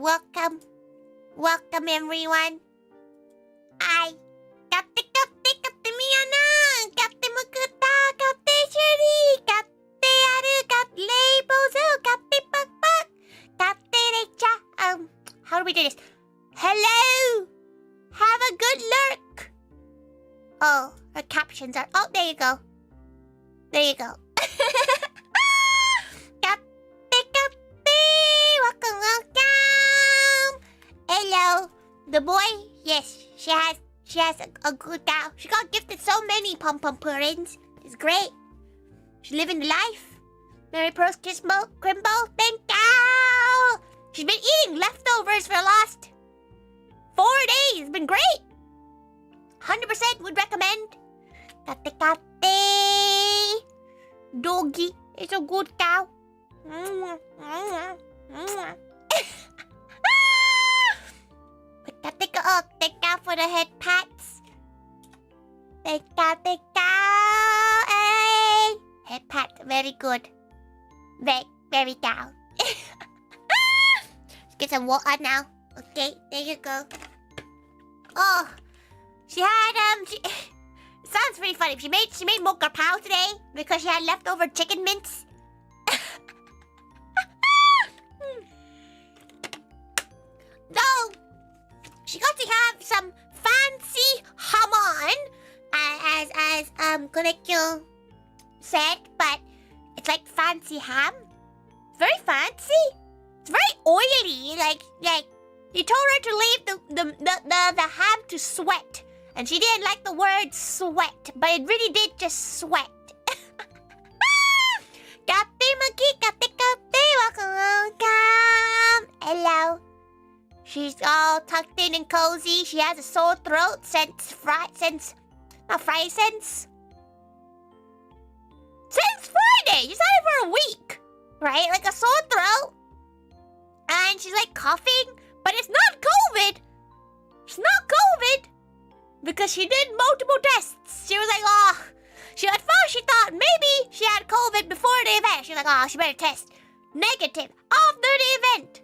welcome. Welcome, everyone. I katte miyana, katte mukuta, katte shuri, katte aru, katte bozo, katte pak, katte recha. How do we do this? Hello. Have a good lurk. Oh, her captions are. Oh, there you go. There you go. Welcome. Hello. The boy, yes, she has a good cow. She got gifted so many pom-pom puddings. It's great. She's living the life. Merry Pros Crimbo, thank you. She's been eating leftovers for the last 4 days. It's been great. 100% would recommend. Kate. Doggy is a good cow. Thank you for the head pats. Thank you. Hey. Head pat, very good. Very cow. Let's get some water now. Okay, there you go. Oh, she had sounds pretty funny. She made mocha pow today because she had leftover chicken mince. Though she got to have some fancy hamon, as Konekyo said, but it's like fancy ham. It's very fancy. It's very oily. Like he told her to leave the ham to sweat. And she didn't like the word sweat, but it really did just sweat. Hello. She's all tucked in and cozy. She has a sore throat since Friday. She's had it for a week, right? Like a sore throat. And she's like coughing, but it's not COVID. It's not COVID. Because she did multiple tests. She was like, oh. At first she thought maybe she had COVID before the event. She was like, oh, she better test. Negative. After the event.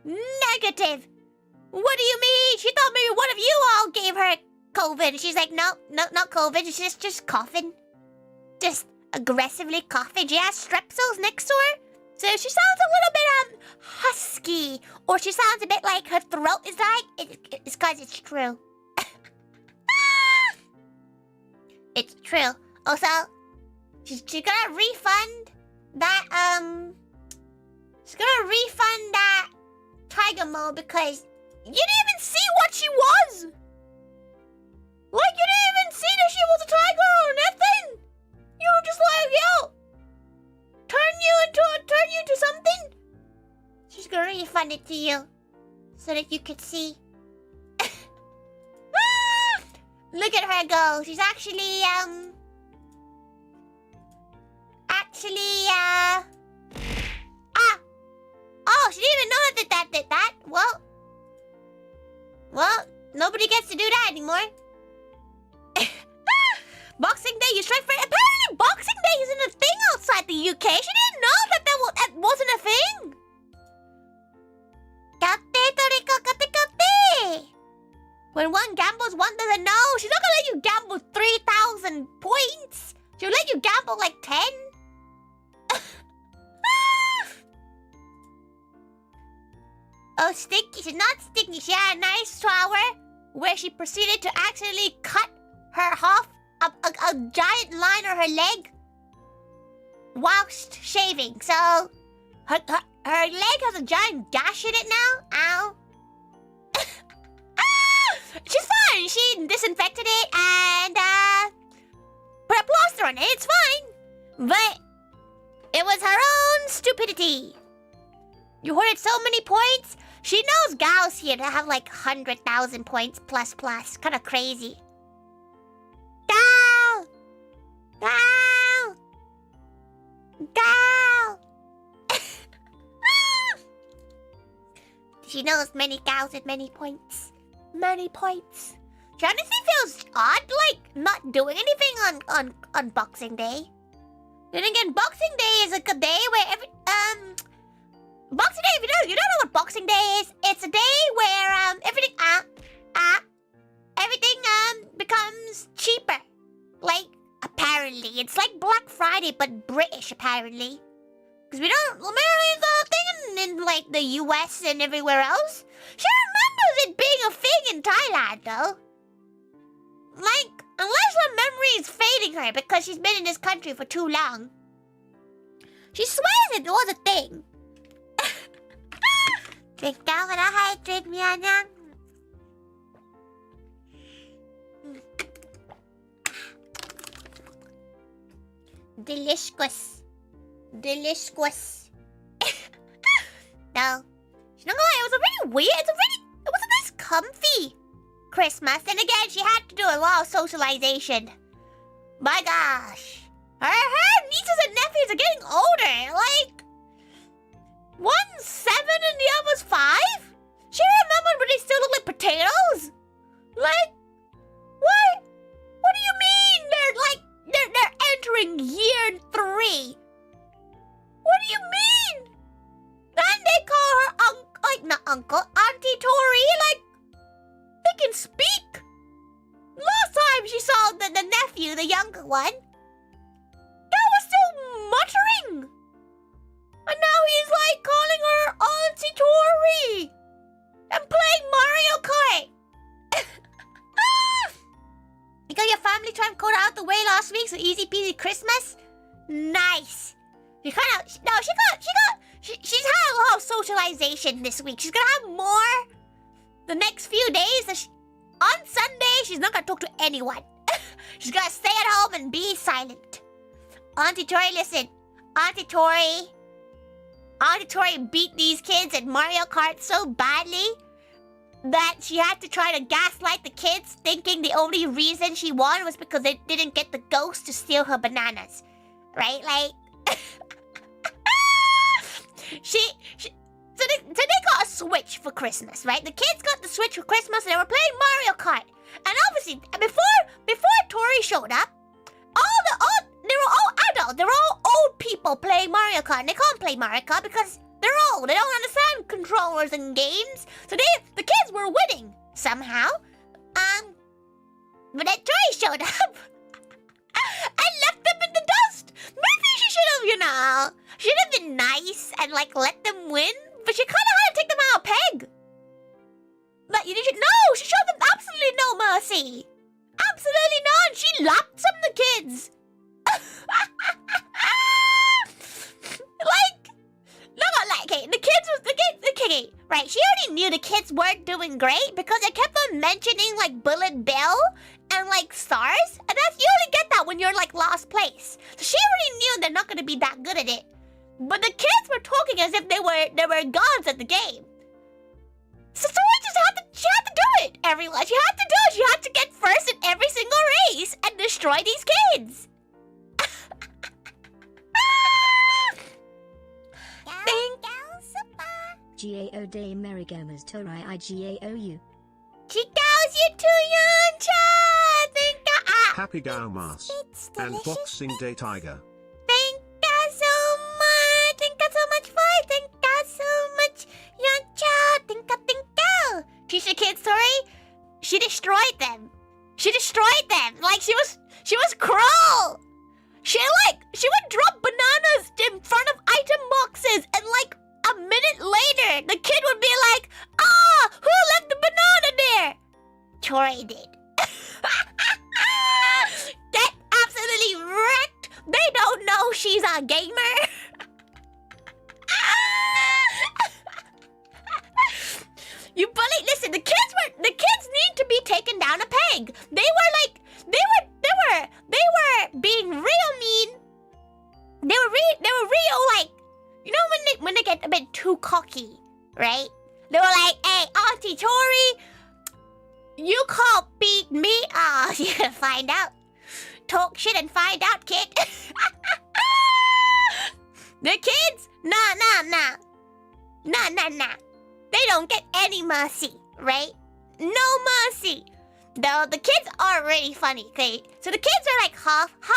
Negative. What do you mean? She thought maybe one of you all gave her COVID. She's like, no, not COVID. She's just coughing. Just aggressively coughing. She has strepsils next to her. So she sounds a little bit husky. Or she sounds a bit like her throat is like. It's because it's true. It's true. Also, she's gonna refund that, she's gonna refund that Tiger mode because you didn't even see what she was! Like, you didn't even see that she was a tiger or nothing! You were just like, yo! Turn you into something? She's gonna refund it to you so that you could see. Look at her go. She's actually, Oh, she didn't even know that did that. Well, nobody gets to do that anymore. Boxing Day, you strike for... Apparently Boxing Day isn't a thing outside the UK. She didn't know that wasn't a thing. Kate, Toriko, kate. When one gambles, one doesn't know. She's not gonna let you gamble 3,000 points. She'll let you gamble like 10. Oh, Stinky. She's not Stinky. She had a nice shower where she proceeded to accidentally cut her half a giant line on her leg whilst shaving. So her leg has a giant gash in it now. Ow. She's fine. She disinfected it and put a plaster on it. It's fine. But it was her own stupidity. You hoarded so many points. She knows gals here to have like 100,000 points plus. Kind of crazy. Gal! She knows many gals with many points. Many points. She honestly feels odd, like, not doing anything on Boxing Day. Then again, Boxing Day is like a day where Boxing Day, if you don't know what Boxing Day is? It's a day where everything becomes cheaper. Like, apparently. It's like Black Friday, but British, apparently. Because we don't... Apparently it's a thing in, like, the US and everywhere else. She remembers it being a thing in Thailand, though. Like, unless her memory is fading her because she's been in this country for too long. She swears it was a thing. Drink down and I hydrate me on young. Delicious. Delicious. No. You know what? It was a really weird, it was a nice comfy Christmas. And again, she had to do a lot of socialization. My gosh. Her nieces and nephews are getting older. Like, one's 7 and the other's 5? She remembered when they still look like potatoes? Like, what? What do you mean? They're entering year 3. What do you mean? And they call her not uncle, Auntie Tori, like, they can speak. Last time she saw the nephew, the younger one, that was still muttering. And now he's like calling her Auntie Tori and playing Mario Kart. You got your family time code out the way last week, so easy peasy Christmas. Nice. She's had a lot of socialization this week. She's gonna have more the next few days. On Sunday, she's not gonna talk to anyone. She's gonna stay at home and be silent. Auntie Tori, listen. Auntie Tori beat these kids at Mario Kart so badly that she had to try to gaslight the kids, thinking the only reason she won was because they didn't get the ghost to steal her bananas. Right? Like... So they got a Switch for Christmas, right? The kids got the Switch for Christmas and they were playing Mario Kart. And obviously, before Tori showed up, they were all adults. They were all old people playing Mario Kart. And they can't play Mario Kart because they're old. They don't understand controllers and games. So the kids were winning somehow. But then Tori showed up and left them in the dust. Maybe she should have, should have been nice and like let them win. But she kind of had to take them out of peg. But no, she showed them absolutely no mercy. Absolutely none. She lapped some of the kids. Okay, the kids, right, she already knew the kids weren't doing great because they kept on mentioning, like, Bullet Bill and, like, stars. And you only get that when you're, like, last place. So she already knew they're not going to be that good at it. But the kids were talking as if they were gods at the game. So Tori she had to do it, everyone. She had to do it. She had to get first in every single race and destroy these kids. GAO Day Merry Gamers ToriThaiga.online. She goes you to Yancha! Happy Gaumas and Boxing Day Tiger. Thank you so much! Thank you so much, Boy! Thank you so much, Yancha! Thank you! Teach the kids, Tori? She destroyed them. Like, she was cruel! She would drop bananas in front of item boxes and, like, a minute later, the kid would be like, who left the banana there? Tori did. That absolutely wrecked. They don't know she's a gamer. You bully. Listen, the kids need to be taken down a peg. They were being real mean. They were real, like, you know when they get a bit too cocky, right? They were like, hey, Auntie Tori, you can't beat me. You're gonna find out. Talk shit and find out, kid. The kids, nah. They don't get any mercy, right? No mercy. Though the kids are really funny, okay? So the kids are like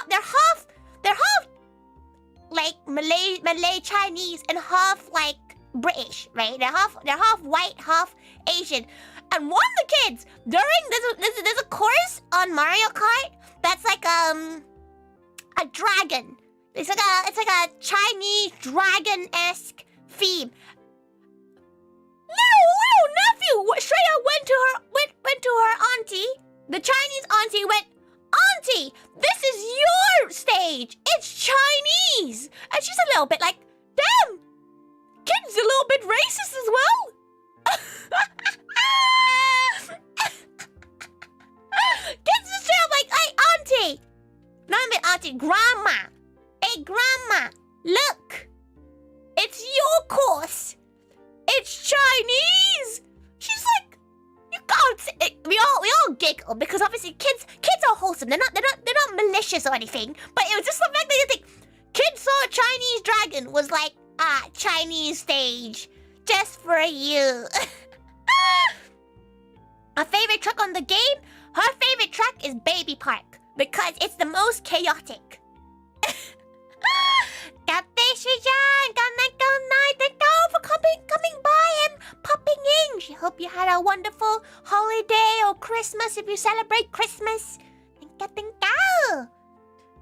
they're half like Malay Chinese and half like British, right? They're half white, half Asian. And one of the kids, there's a course on Mario Kart that's like a dragon. It's like a Chinese dragon-esque theme. Little nephew straight up went to her auntie. The Chinese auntie went, "Auntie, this is your stage. It's Chinese." And she's a little bit like, "Damn, kid's a little bit racist as well." Kids just straight up like, "Hey, auntie." Not even auntie, grandma. "Hey, grandma, look. It's your course. It's Chinese." She's like, "You can't say it." We all giggle because obviously kids are wholesome. They're not malicious or anything. But it was just the fact that you think kids saw a Chinese dragon was like, Chinese stage just for you. Her favorite track on the game? Her favorite track is Baby Park because it's the most chaotic. Thank you for coming by and popping in. She hope you had a wonderful holiday or Christmas if you celebrate Christmas. Thank you.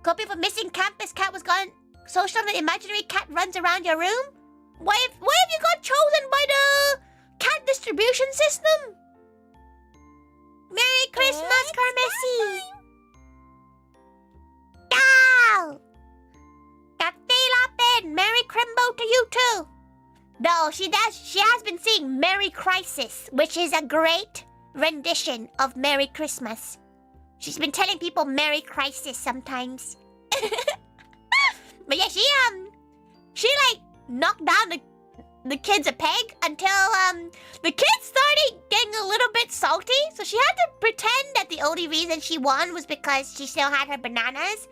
Copy of a missing campus cat was gone. Social and imaginary cat runs around your room. Why have you got chosen by the cat distribution system? Merry Christmas, Carmessi. Ciao. Merry Crimbo to you too. Though she has been singing Merry Crisis, which is a great rendition of Merry Christmas. She's been telling people Merry Crisis sometimes. But yeah, she like knocked down the kids a peg until the kids started getting a little bit salty. So she had to pretend that the only reason she won was because she still had her bananas,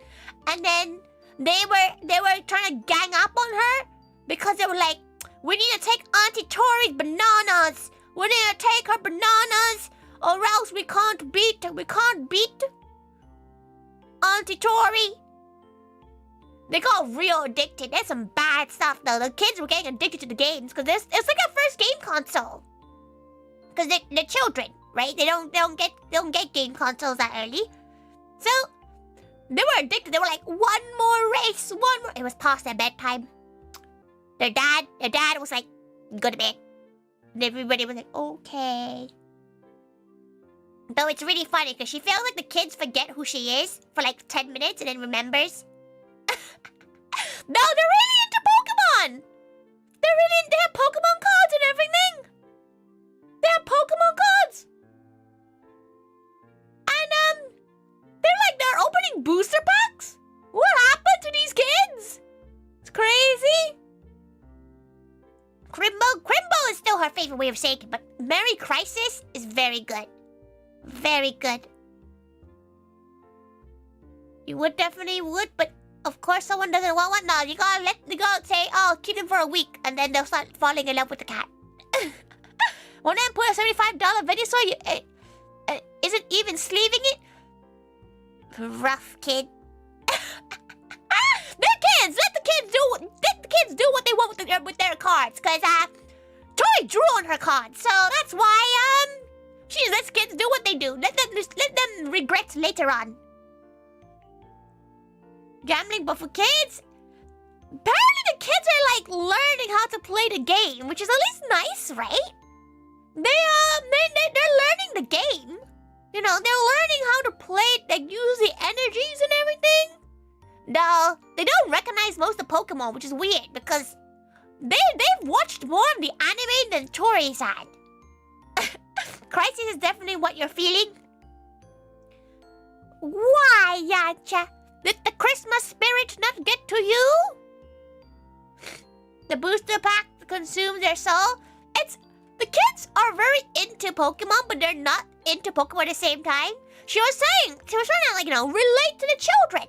and then they were trying to gang up on her because they were like, "We need to take Auntie Tori's bananas. We need to take her bananas, or else we can't beat Auntie Tori." They got real addicted. There's some bad stuff though. The kids were getting addicted to the games because it's like a first game console. Because they're children, right? They don't get game consoles that early, so they were addicted. They were like, "One more race, one more." It was past their bedtime. Their dad was like, "Go to bed." And everybody was like, "Okay." Though it's really funny because she feels like the kids forget who she is for like 10 minutes and then remembers. No, they're really into Pokemon. They have Pokemon cards and everything. They have Pokemon cards. And they're opening booster packs? What happened to these kids? It's crazy. Crimbo is still her favorite way of saying it, but Merry Crisis is very good. Very good. You definitely would, but of course someone doesn't want one. No, you gotta say, "Oh, keep them for a week," and then they'll start falling in love with the cat. One of them put a $75 video, so isn't even sleeving it. Rough kid. They're kids. Let the kids do what they want with their cards. Cause Tori drew on her cards, so that's why she lets kids do what they do. Let them regret later on. Gambling, but for kids. Apparently, the kids are like learning how to play the game, which is at least nice, right? They're learning the game. You know, they're learning how to play it, like use the energies and everything. No, they don't recognize most of Pokemon, which is weird because they've watched more of the anime than Tori's had. Crisis is definitely what you're feeling. Why, Yacha? Did the Christmas spirit not get to you? The booster pack consumes their soul. The kids are very into Pokemon, but they're not into Pokemon at the same time. She was trying to, relate to the children.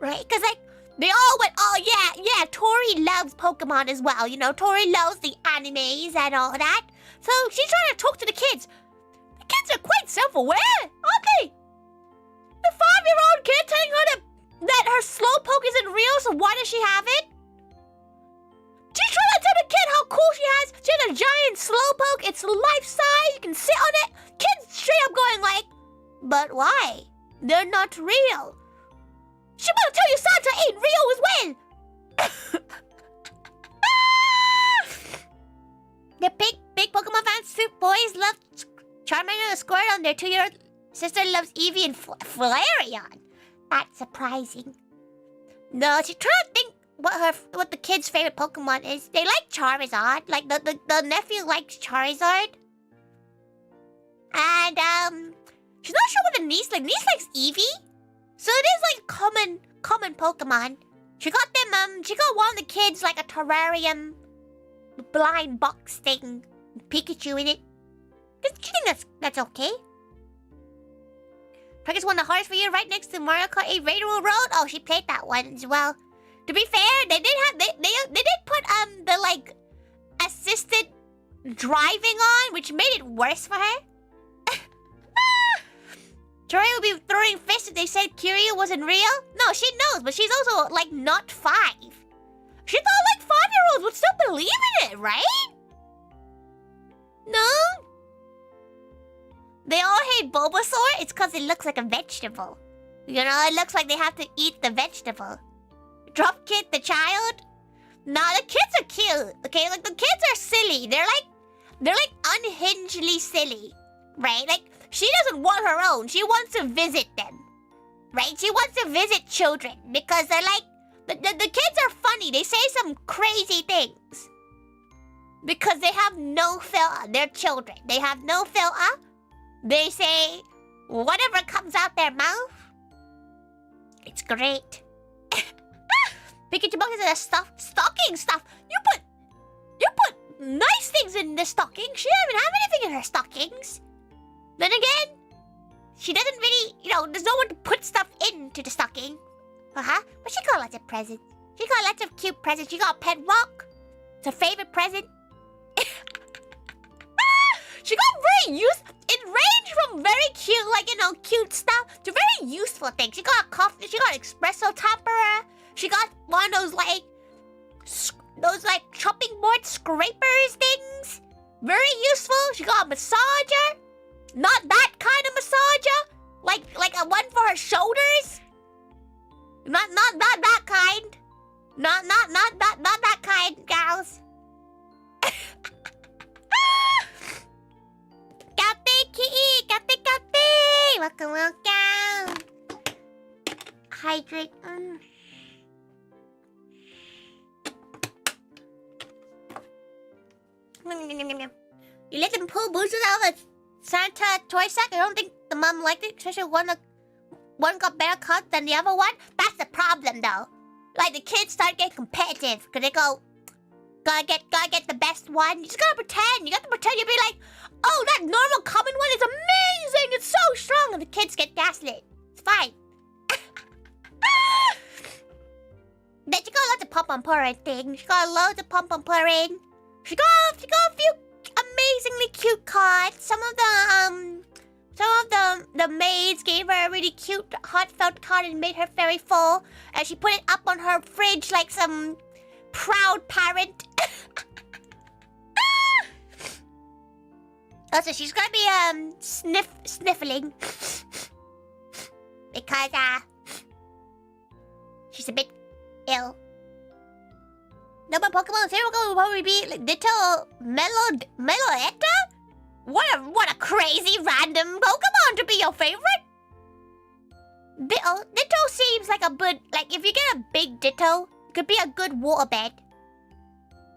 Right? Because, they all went, "Oh, yeah, Tori loves Pokemon as well. You know, Tori loves the animes and all that." So she's trying to talk to the kids. The kids are quite self-aware, aren't they? The 5-year-old kid telling her that her Slowpoke isn't real, so why does she have it? She's trying to tell the kid how cool she has. She has a giant slowpoke. It's life-size. You can sit on it. Kids straight up going like, but why? They're not real. She want to tell you Santa ain't real as well. The big Pokemon fans, boys love Charmander and Squirtle, and their 2-year-old sister loves Eevee and Flareon. That's surprising. No, she's trying to think what the kids' favorite Pokemon is. They like Charizard. Like the nephew likes Charizard. And she's not sure what the niece likes. Niece likes Eevee. So it is like common Pokemon. She got them, she got one of the kids like a terrarium blind box thing. Pikachu in it. Do you think that's okay? Practice won the hardest for you right next to Mario Kart 8 Railroad Road. Oh, she played that one as well. To be fair, they did put the like assisted driving on, which made it worse for her. Tori would be throwing fists if they said Kiryu wasn't real. No, she knows, but she's also like not 5. She thought like 5-year-olds would still believe in it, right? No? They all hate Bulbasaur? It's because it looks like a vegetable. You know, it looks like they have to eat the vegetable. Dropkick the child? Nah, the kids are cute. Okay, like the kids are silly. They're like unhingedly silly. Right? Like, she doesn't want her own. She wants to visit them. Right? She wants to visit children. Because they're like, the kids are funny. They say some crazy things. Because they have no filter. They're children. They have no filter. They say whatever comes out their mouth. It's great. Pikachu boxes are stocking stuff. You put nice things in the stocking. She doesn't even have anything in her stockings. Then again, she doesn't really, there's no one to put stuff into the stocking. But she got lots of presents. She got lots of cute presents. She got a pet rock. It's her favorite present. She got very useful. It ranged from very cute, cute stuff to very useful things. She got a coffee. She got an espresso topper. She got one of those chopping board scrapers things. Very useful. She got a massager. Not that kind of massager. Like a one for her shoulders. Not that kind. Not that kind, gals. Cafe. Welcome. Hydrate. You let them pull boosters out of a Santa toy sack? I don't think the mom liked it, especially one got better cut than the other one. That's the problem, though. Like, the kids start getting competitive, because they go, gotta get the best one. You just gotta pretend. You gotta pretend. You'll be like, oh, that normal common one is amazing. It's so strong. And the kids get gaslit. It's fine. Then she got lots of pump-on-purring things. She got loads of pump-on-purring. She got a few amazingly cute cards. Some of the maids gave her a really cute heartfelt card and made her very full. And she put it up on her fridge like some proud parent. Also, she's gonna be sniffling because she's a bit ill. No, my Pokemon favorite will probably be like Ditto Meloetta? What a crazy random Pokemon to be your favorite. Ditto seems like a good, like if you get a big Ditto, it could be a good waterbed.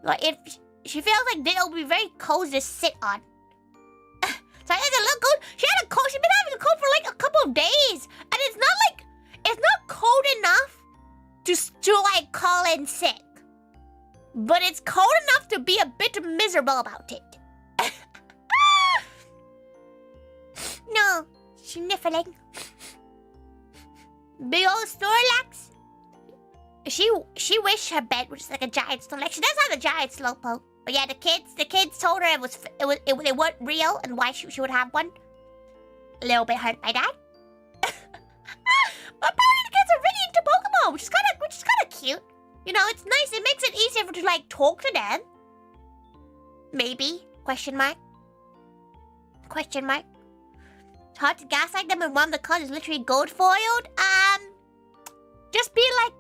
Like if she feels like Ditto would be very cozy to sit on. So it doesn't look good. She's been having a cold for like a couple of days, and it's not cold enough to like call in sick. But it's cold enough to be a bit miserable about it. No, sniffling. Big old Snorlax. She wished her bed was like a giant Snorlax. She does have a giant Slowpoke. But yeah, the kids told her it wasn't real and why she would have one. A little bit hurt by that. But apparently the kids are really into Pokemon, which is kind of cute. You know, it's nice. It makes it easier to like talk to them. Maybe? Question mark? Question mark? It's hard to gaslight them when one of the cards is literally gold foiled. Just be like,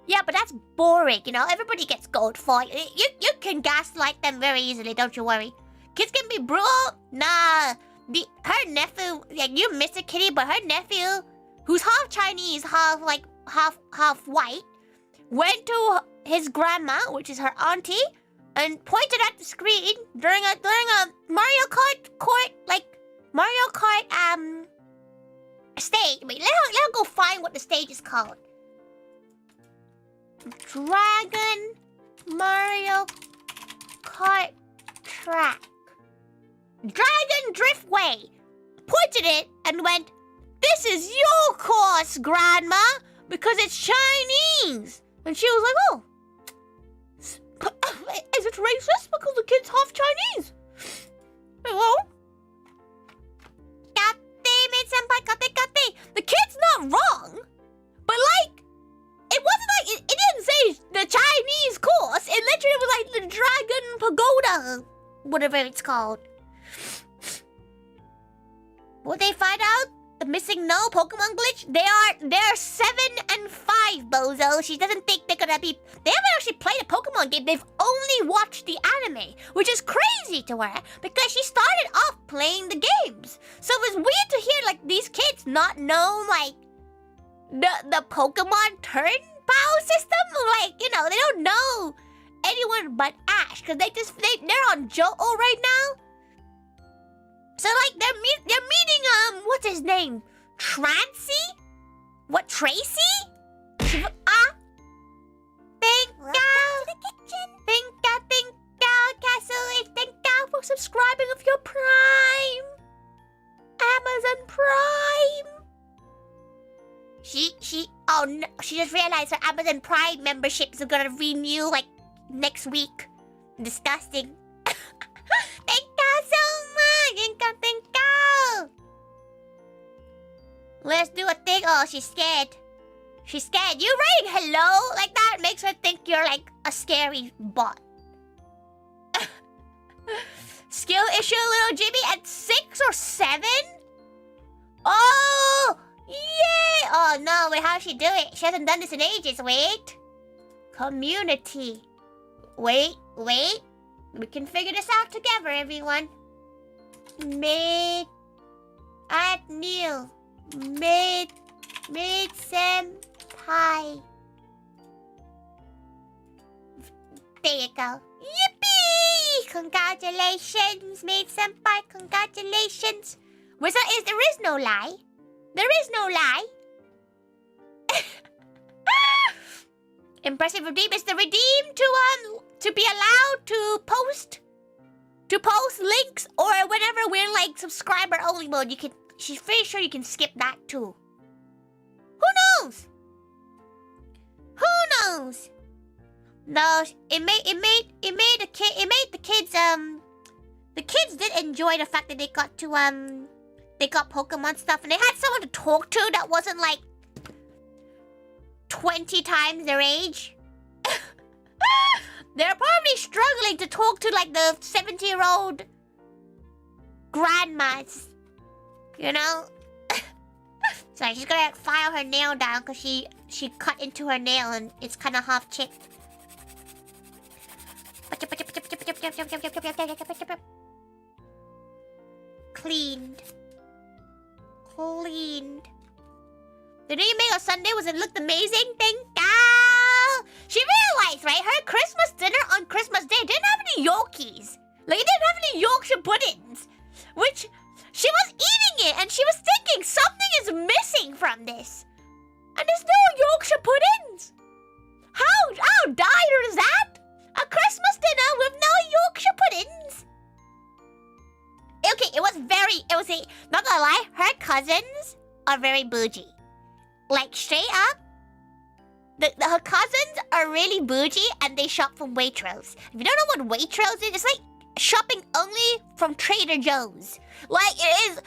yeah, but that's boring, you know? Everybody gets gold foiled. You can gaslight them very easily, don't you worry. Kids can be brutal? Nah. Her nephew, like, you miss it, Kitty, but her nephew, who's half Chinese, half white, went to his grandma, which is her auntie, and pointed at the screen during a Mario Kart stage. Wait, let her go find what the stage is called. Dragon Mario Kart track. Dragon Driftway. Pointed it and went, "This is your course, Grandma, because it's Chinese." And she was like, "Oh, is it racist because the kid's half Chinese?" Hello? The kid's not wrong, but like, it wasn't like, it didn't say the Chinese course. It literally was like the Dragon Pagoda, whatever it's called. Will they find out the missing no Pokemon glitch? They're 7 and 5, Bozo. She doesn't think they're gonna be. They haven't actually played a Pokemon game. They've only watched the anime, which is crazy to her because she started off playing the games. So it was weird to hear like these kids not know like the Pokemon turn power system. Like, you know, they don't know anyone but Ash because they're on Johto right now. So like they're meeting what's his name? Trancy? What, Tracy? Thank you. Thank you, Castle. Thank you for subscribing of your Prime. Amazon Prime. She oh no, she just realized her Amazon Prime memberships are gonna renew like next week. Disgusting. Thank you so much. Thank you. Let's do a thing. Oh, she's scared. She's scared. You writing hello like that makes her think you're like a scary bot. Skill issue, little Jimmy, at 6 or 7? Oh, yay! Oh no, wait, how'd she do it? She hasn't done this in ages. Wait. Community. Wait. We can figure this out together, everyone. Made at new. Made senpai. There you go. Yippee! Congratulations, Maid Senpai. Congratulations. There is no lie. There is no lie. Impressive redeem is the redeem to be allowed to post links, or whenever we're like subscriber only mode. She's pretty sure you can skip that too. Who knows? No, it made the kids the kids did enjoy the fact that they got Pokemon stuff and they had someone to talk to that wasn't like 20 times their age. They're probably struggling to talk to like the 70-year-old grandmas, you know? So she's gonna file her nail down because she cut into her nail and it's kind of half chipped. Cleaned. The new Mango Sunday it looked amazing. Thank you. She realized, right? Her Christmas dinner on Christmas Day didn't have any Yorkies. Like, it didn't have any Yorkshire puddings. Which, she was eating it and she was thinking something is missing from this. And there's no Yorkshire puddings. How dire is that? A Christmas dinner with no Yorkshire puddings? Okay, not gonna lie, her cousins are very bougie. Like, straight up, her cousins are really bougie and they shop from Waitrose. If you don't know what Waitrose is, it's like shopping only from Trader Joe's. Like, it is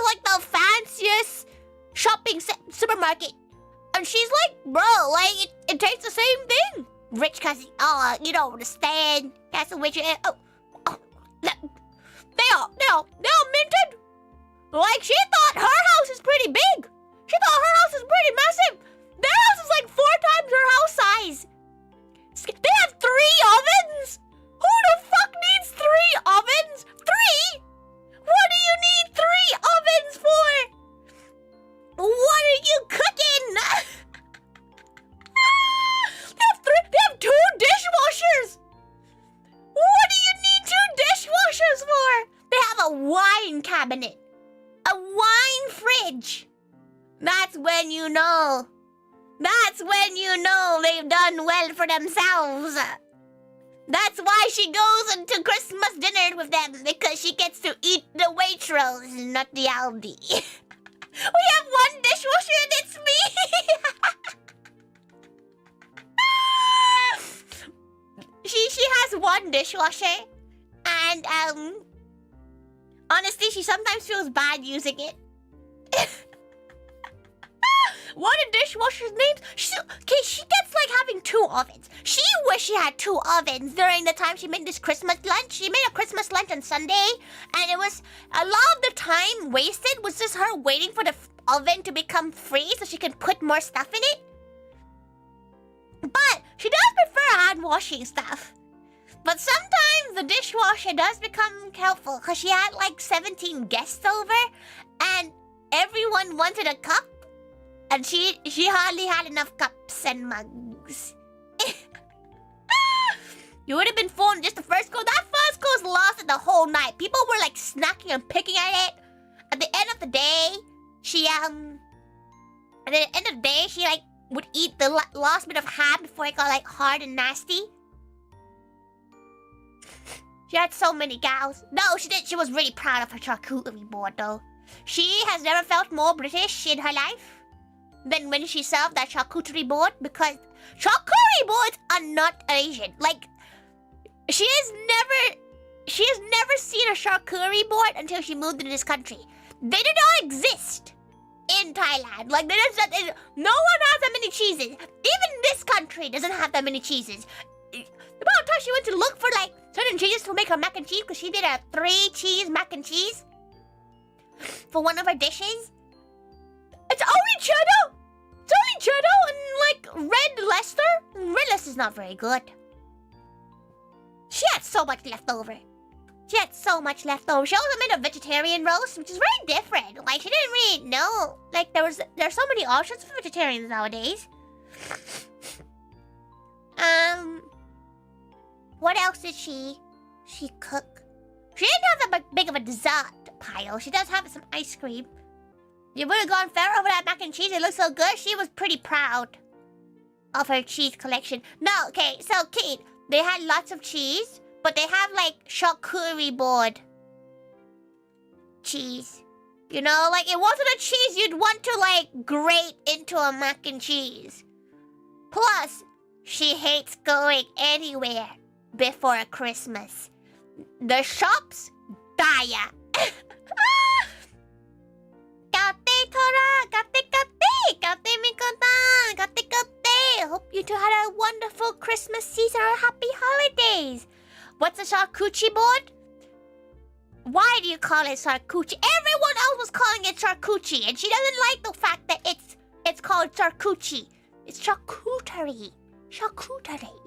like the fanciest shopping supermarket. And she's like, bro, like, it tastes the same thing. Rich cousin, oh, you don't understand. That's a witch. Oh, cabinet, a wine fridge. That's when you know. That's when you know they've done well for themselves. That's why she goes into Christmas dinner with them, because she gets to eat the Waitrose, not the Aldi. We have one dishwasher and it's me. She has one dishwasher, and honestly, she sometimes feels bad using it. What are dishwasher's names? She gets like having 2 ovens. She wished she had 2 ovens during the time she made this Christmas lunch. She made a Christmas lunch on Sunday, and it was a lot of the time wasted was just her waiting for the oven to become free so she can put more stuff in it. But she does prefer hand washing stuff. But sometimes the dishwasher does become helpful, because she had like 17 guests over, and everyone wanted a cup. And she hardly had enough cups and mugs. You would have been phoned just the first course. That first course lasted the whole night. People were like snacking and picking at it. At the end of the day, she like would eat the last bit of ham before it got like hard and nasty. She had so many gals. No, she did. She was really proud of her charcuterie board though. She has never felt more British in her life than when she served that charcuterie board, because charcuterie boards are not Asian. Like, she has never seen a charcuterie board until she moved into this country. They do not exist in Thailand. Like, no one has that many cheeses. Even this country doesn't have that many cheeses. The amount of time she went to look for like certain cheeses to make her mac and cheese, because she did a 3-cheese mac and cheese for one of her dishes. It's only cheddar! It's only cheddar and like red Leicester. Red Leicester's not very good. She had so much left over. She also made a vegetarian roast, which is very different. Like, she didn't really know. Like, there's so many options for vegetarians nowadays. What else did she cook? She didn't have that big of a dessert pile. She does have some ice cream. You would have gone fair over that mac and cheese. It looks so good. She was pretty proud of her cheese collection. No, okay, so Kate, they had lots of cheese, but they have like charcuterie board cheese. You know, like it wasn't a cheese you'd want to like grate into a mac and cheese. Plus, she hates going anywhere before Christmas. The shops, dire. Hope you two had a wonderful Christmas season or happy holidays. What's a charcuterie board? Why do you call it charcuterie? Everyone else was calling it charcuterie, and she doesn't like the fact that it's called charcuterie. It's charcuterie. Charcuterie.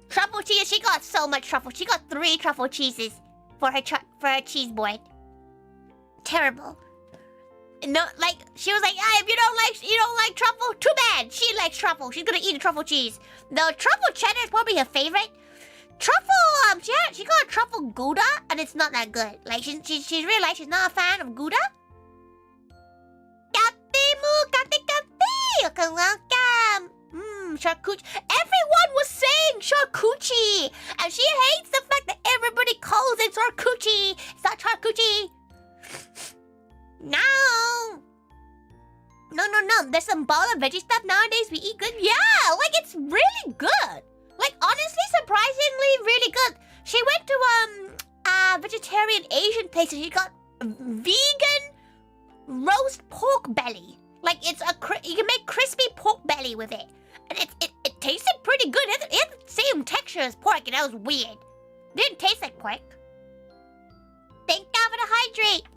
Truffle cheese. She got so much truffle. She got 3 truffle cheeses for her cheese board. Terrible. No, like she was like, if you don't like truffle, too bad. She likes truffle. She's gonna eat a truffle cheese. The truffle cheddar is probably her favorite. Truffle, she got a truffle Gouda, and it's not that good. Like she's realized she's not a fan of Gouda. Welcome. Charcuterie. Everyone was saying charcuterie, and she hates the fact that everybody calls it charcuterie. It's not charcuterie. No. There's some ball of veggie stuff nowadays we eat good. Yeah, like it's really good. Like honestly, surprisingly really good. She went to a vegetarian Asian place and she got vegan roast pork belly. Like it's you can make crispy pork belly with it, and it tasted pretty good. It had the same texture as pork, and that was weird. Didn't taste like pork. Thank God for the hydrate.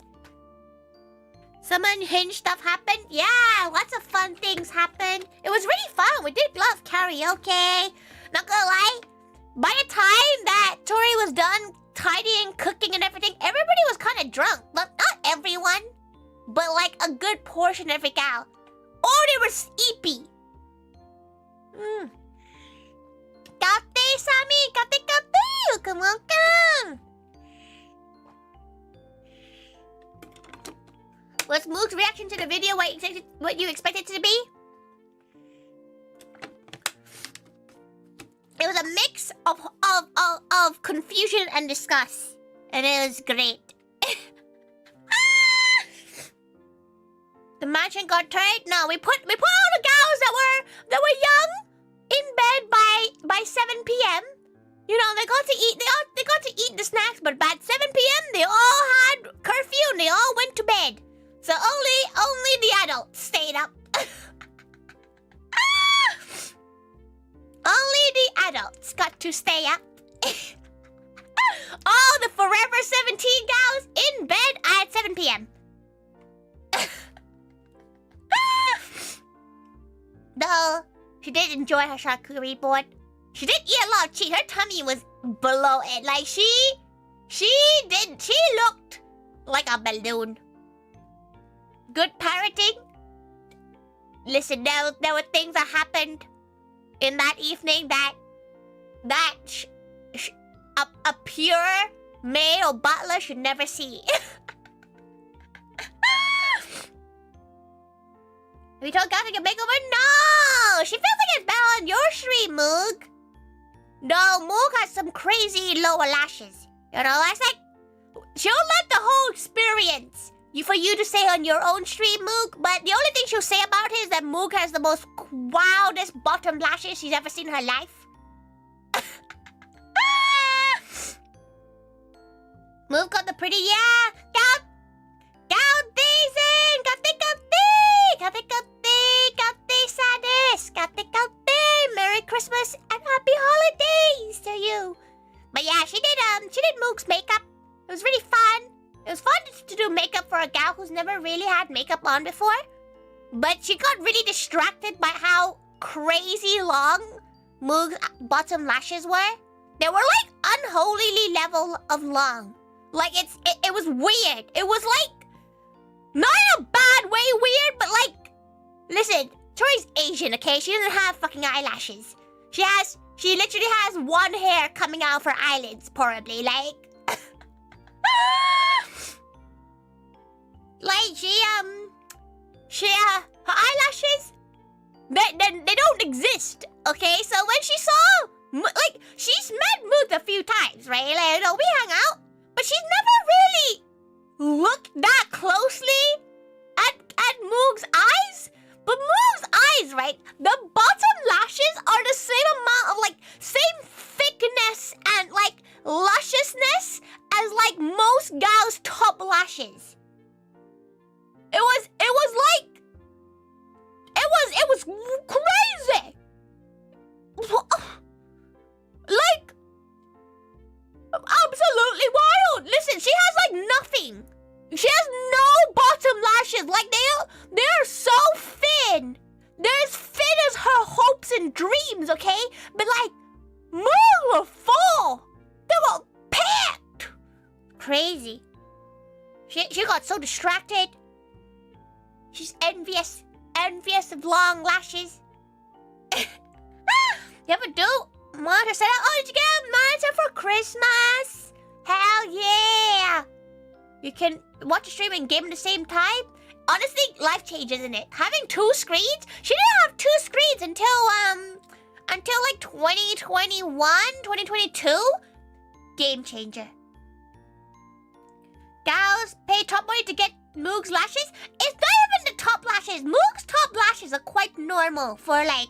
Some unhinged stuff happened. Yeah, lots of fun things happened. It was really fun. We did a lot of karaoke. Not gonna lie, by the time that Tori was done tidying, cooking, and everything, everybody was kind of drunk. But not everyone, but like a good portion of every gal. Or they were sleepy. Kate, Sammy, Kate. Welcome. Was Moog's reaction to the video what you expected it to be? It was a mix of confusion and disgust. And it was great. The mansion got turned? No, we put all the gals that were young in bed by 7 p.m. You know, they got to eat the snacks, but by 7 p.m. they all had curfew and they all went to bed. So only the adults stayed up. Only the adults got to stay up. All the Forever 17 gals in bed at 7 p.m. Though she did enjoy her charcuterie board. She did eat a lot of cheese. Her tummy was below it. Like she looked like a balloon. Good parroting. Listen, there were things that happened in that evening that a pure male butler should never see. Have you told Gal to get makeover? No! She feels like it's bad on your stream, Moog. No, Moog has some crazy lower lashes. You know, that's like... She'll let the whole experience for you to say on your own stream, Moog. But the only thing she'll say about it is that Moog has the most wildest bottom lashes she's ever seen in her life. Moog got the pretty... Yeah! Merry Christmas and happy holidays to you. But yeah, she did Moog's makeup. It was really fun. It was fun to do makeup for a gal who's never really had makeup on before. But she got really distracted by how crazy long Moog's bottom lashes were. They were like unholily level of long. Like it was weird. It was like not in a bad way weird, but like, listen, Tori's Asian, okay? She doesn't have fucking eyelashes. She literally has one hair coming out of her eyelids, probably. Like, her eyelashes, they don't exist, okay? So when she saw, like, she's met Moog a few times, right? Like, you know, we hang out, but she's never really looked that closely at Moog's eyes. But Moog's eyes, right? The bottom lashes are the same amount of, like, same thickness and, like, lusciousness as, like, most gals' top lashes. It was crazy. Like, absolutely wild. Listen, she has, like, nothing. She has no bottom lashes. Like, they're so thin. They're as thin as her hopes and dreams, okay? But, like, Moog were full. They were packed. Crazy. She got so distracted. She's envious of long lashes. You ever do monitor setup? Oh, did you get a monitor for Christmas? Hell yeah. You can watch a stream and game at the same time. Honestly, life changes, isn't it? Having two screens? She didn't have two screens until like 2021, 2022. Game changer. Gals pay top money to get Moog's lashes? It's not even the top lashes. Moog's top lashes are quite normal for like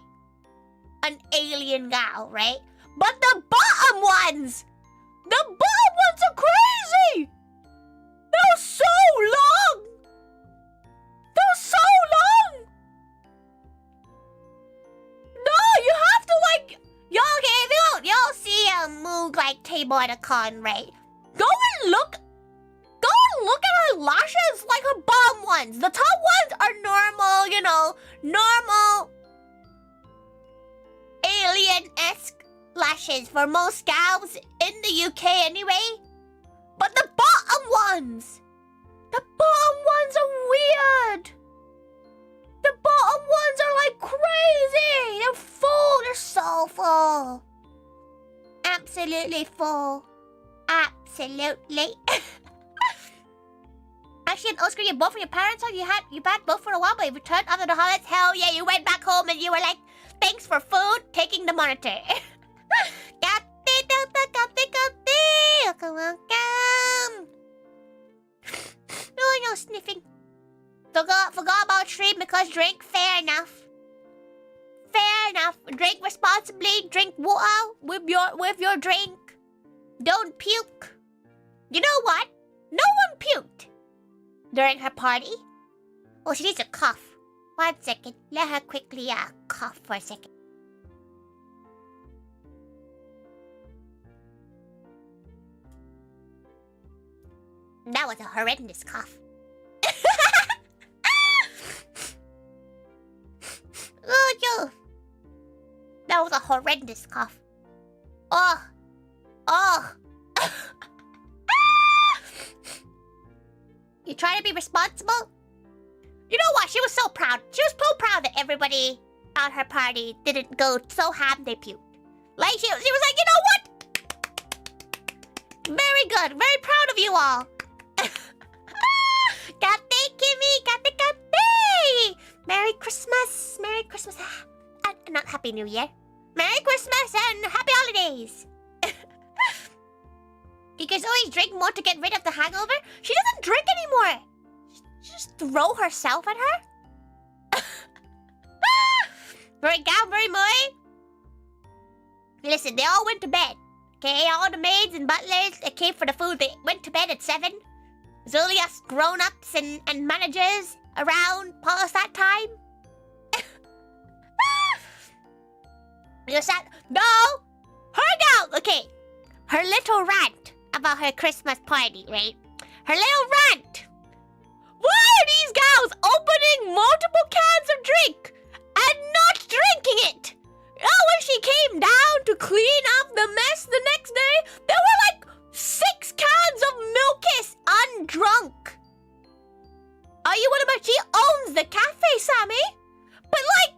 an alien gal, right? But the bottom ones are crazy. They're so long. They're so long. No, you have to like, y'all see a Moog like table at a con, right? Go and look at her lashes, like her bottom ones. The top ones are normal, you know, normal alien-esque lashes for most gals in the UK anyway. But the bottom ones are weird. The bottom ones are like crazy. They're full. They're so full. Absolutely full. Absolutely. especially in Oscar, you both for your parents, so you had both for a while, but you returned after the holidays. Hell yeah, you went back home and you were like, thanks for food, taking the monitor. Welcome. No sniffing. Forgot about stream because drink. Fair enough. Fair enough. Drink responsibly. Drink water with your drink. Don't puke. You know what? No one puked during her party. Oh, she needs a cough. 1 second. Let her quickly cough for a second. That was a horrendous cough. Oh, yo. That was a horrendous cough. Oh. You trying to be responsible? You know what? She was so proud. She was so proud that everybody at her party didn't go so ham they puked. Like, she was like, you know what? Very good. Very proud of you all. Kate, Kimmy, Kate. Merry Christmas. Merry Christmas. Not Happy New Year. Merry Christmas and Happy Holidays. You guys always drink more to get rid of the hangover? She doesn't drink anymore. She just throw herself at her. Very gal, very moy. Listen, they all went to bed. Okay, all the maids and butlers that came for the food, they went to bed at 7. There's only us grown-ups and managers around past that time. You sat... No! Her now! Okay. Her little rant about her Christmas party, right? Her little rant. Why are these gals opening multiple cans of drink and not drinking it? Oh, when she came down to clean up the mess the next day, there were like 6 cans of Milkis undrunk. Are you one about? She owns the cafe, Sammy. But like,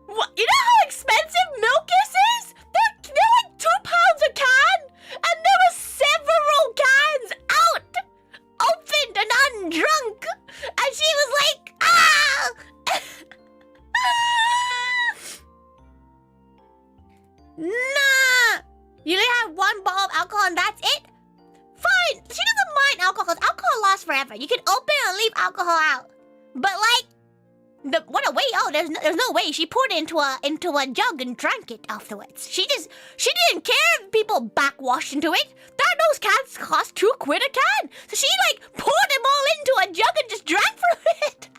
what? You know how expensive Milkis is? They're like 2 pounds a can, and there were several cans out, opened and undrunk, and she was like, ah. Nah! You only have 1 bottle of alcohol and that's it? Fine! She doesn't mind alcohol because alcohol lasts forever. You can open and leave alcohol out. But like, what a way! Oh, there's no way. She poured it into a jug and drank it afterwards. She didn't care if people backwashed into it. Those cans cost 2 quid a can. So she like poured them all into a jug and just drank from it.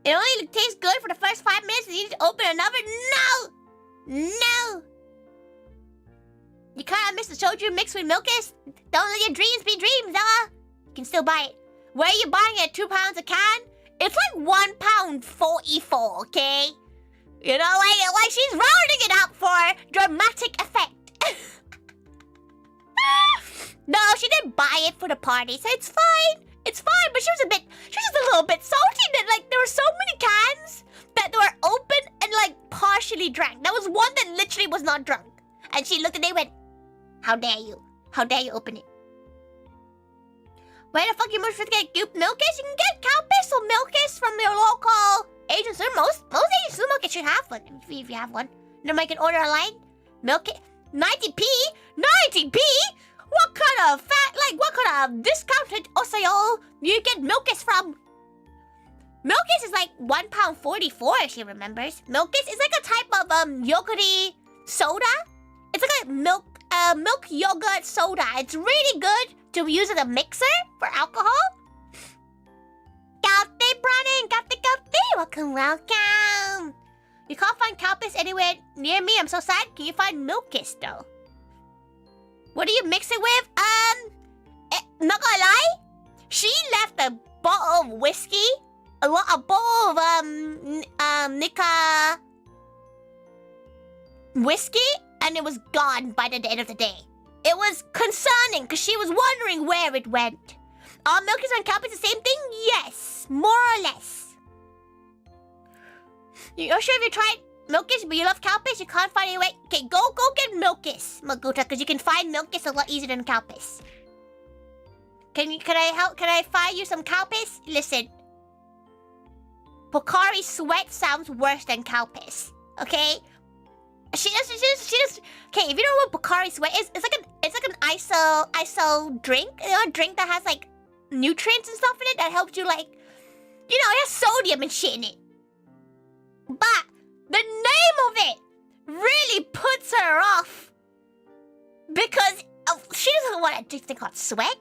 It only tastes good for the first 5 minutes and you need to open another? No! You can't miss the soju mixed with Milkis? Don't let your dreams be dreams, You can still buy it. Where are you buying it? 2 pounds a can? It's like £1.44, okay? You know, like she's rounding it up for dramatic effect. No, she didn't buy it for the party, so it's fine. It's fine, but she was just a little bit salty that like there were so many cans that were open and like partially drank. There was one that literally was not drunk. And she looked and they went, how dare you? How dare you open it? Where the fuck you most get Milkis? You can get Calpis or Milkis from your local Asian super. Most Asian supermarkets should have one if you have one. Then I can order online. Milkis 90p? 90p? What kind of what kind of discounted osayo you get Milkis from? Milkis is like £1.44 if she remembers. Milkis is like a type of yogurty soda. It's like a milk yogurt soda. It's really good to use as a mixer for alcohol. Kate Brandon, Kate, welcome. You can't find Calpis anywhere near me. I'm so sad. Can you find Milkis though? What do you mix it with? Not gonna lie, she left a bottle of whiskey, a bottle of Nika whiskey, and it was gone by the end of the day. It was concerning because she was wondering where it went. Are Milkis and Calpis the same thing? Yes, more or less. You're sure if you tried Milkus, but you love Calpis? You can't find any way. Okay, go get Milkus, Maguta, because you can find Milkus a lot easier than Calpis. Can I find you some Calpis? Listen. Pocari's sweat sounds worse than Calpis. Okay? She just okay, if you don't know what Pocari sweat is, it's like an iso drink. You know, a drink that has like nutrients and stuff in it that helps you like, you know, it has sodium and shit in it. But the name of it really puts her off because she doesn't want a thing called sweat.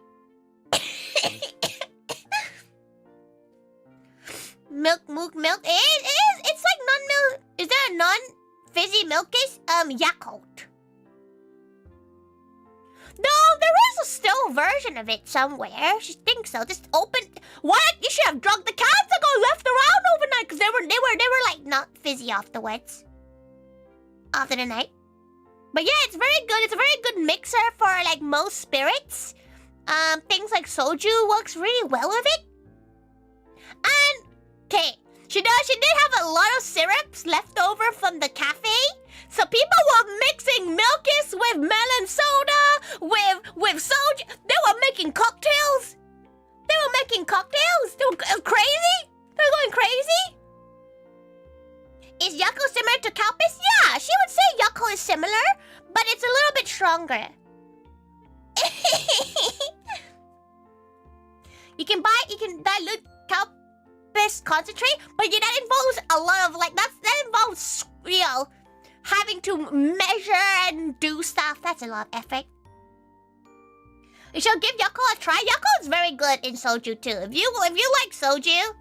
Milk. It's like non-milk. Is there a non-fizzy milkish? Yakult. No, there is a still version of it somewhere. She thinks so. Just open. What? You should have drunk the cans that got left around overnight because they were like not fizzy afterwards. After the night. But yeah, it's very good. It's a very good mixer for like most spirits. Things like soju works really well with it. And okay, she did have a lot of syrups left over from the cafe. So people were mixing milkis with melon soda, with soju. They were making cocktails. They were crazy. They were going crazy. Is Yako similar to Calpis? Yeah, she would say Yako is similar, but it's a little bit stronger. You can dilute Calpis concentrate, but yeah, that involves a lot of like that involves, you know, having to measure and do stuff. That's a lot of effort. You should give Yako a try. Yako is very good in soju too. If you like soju,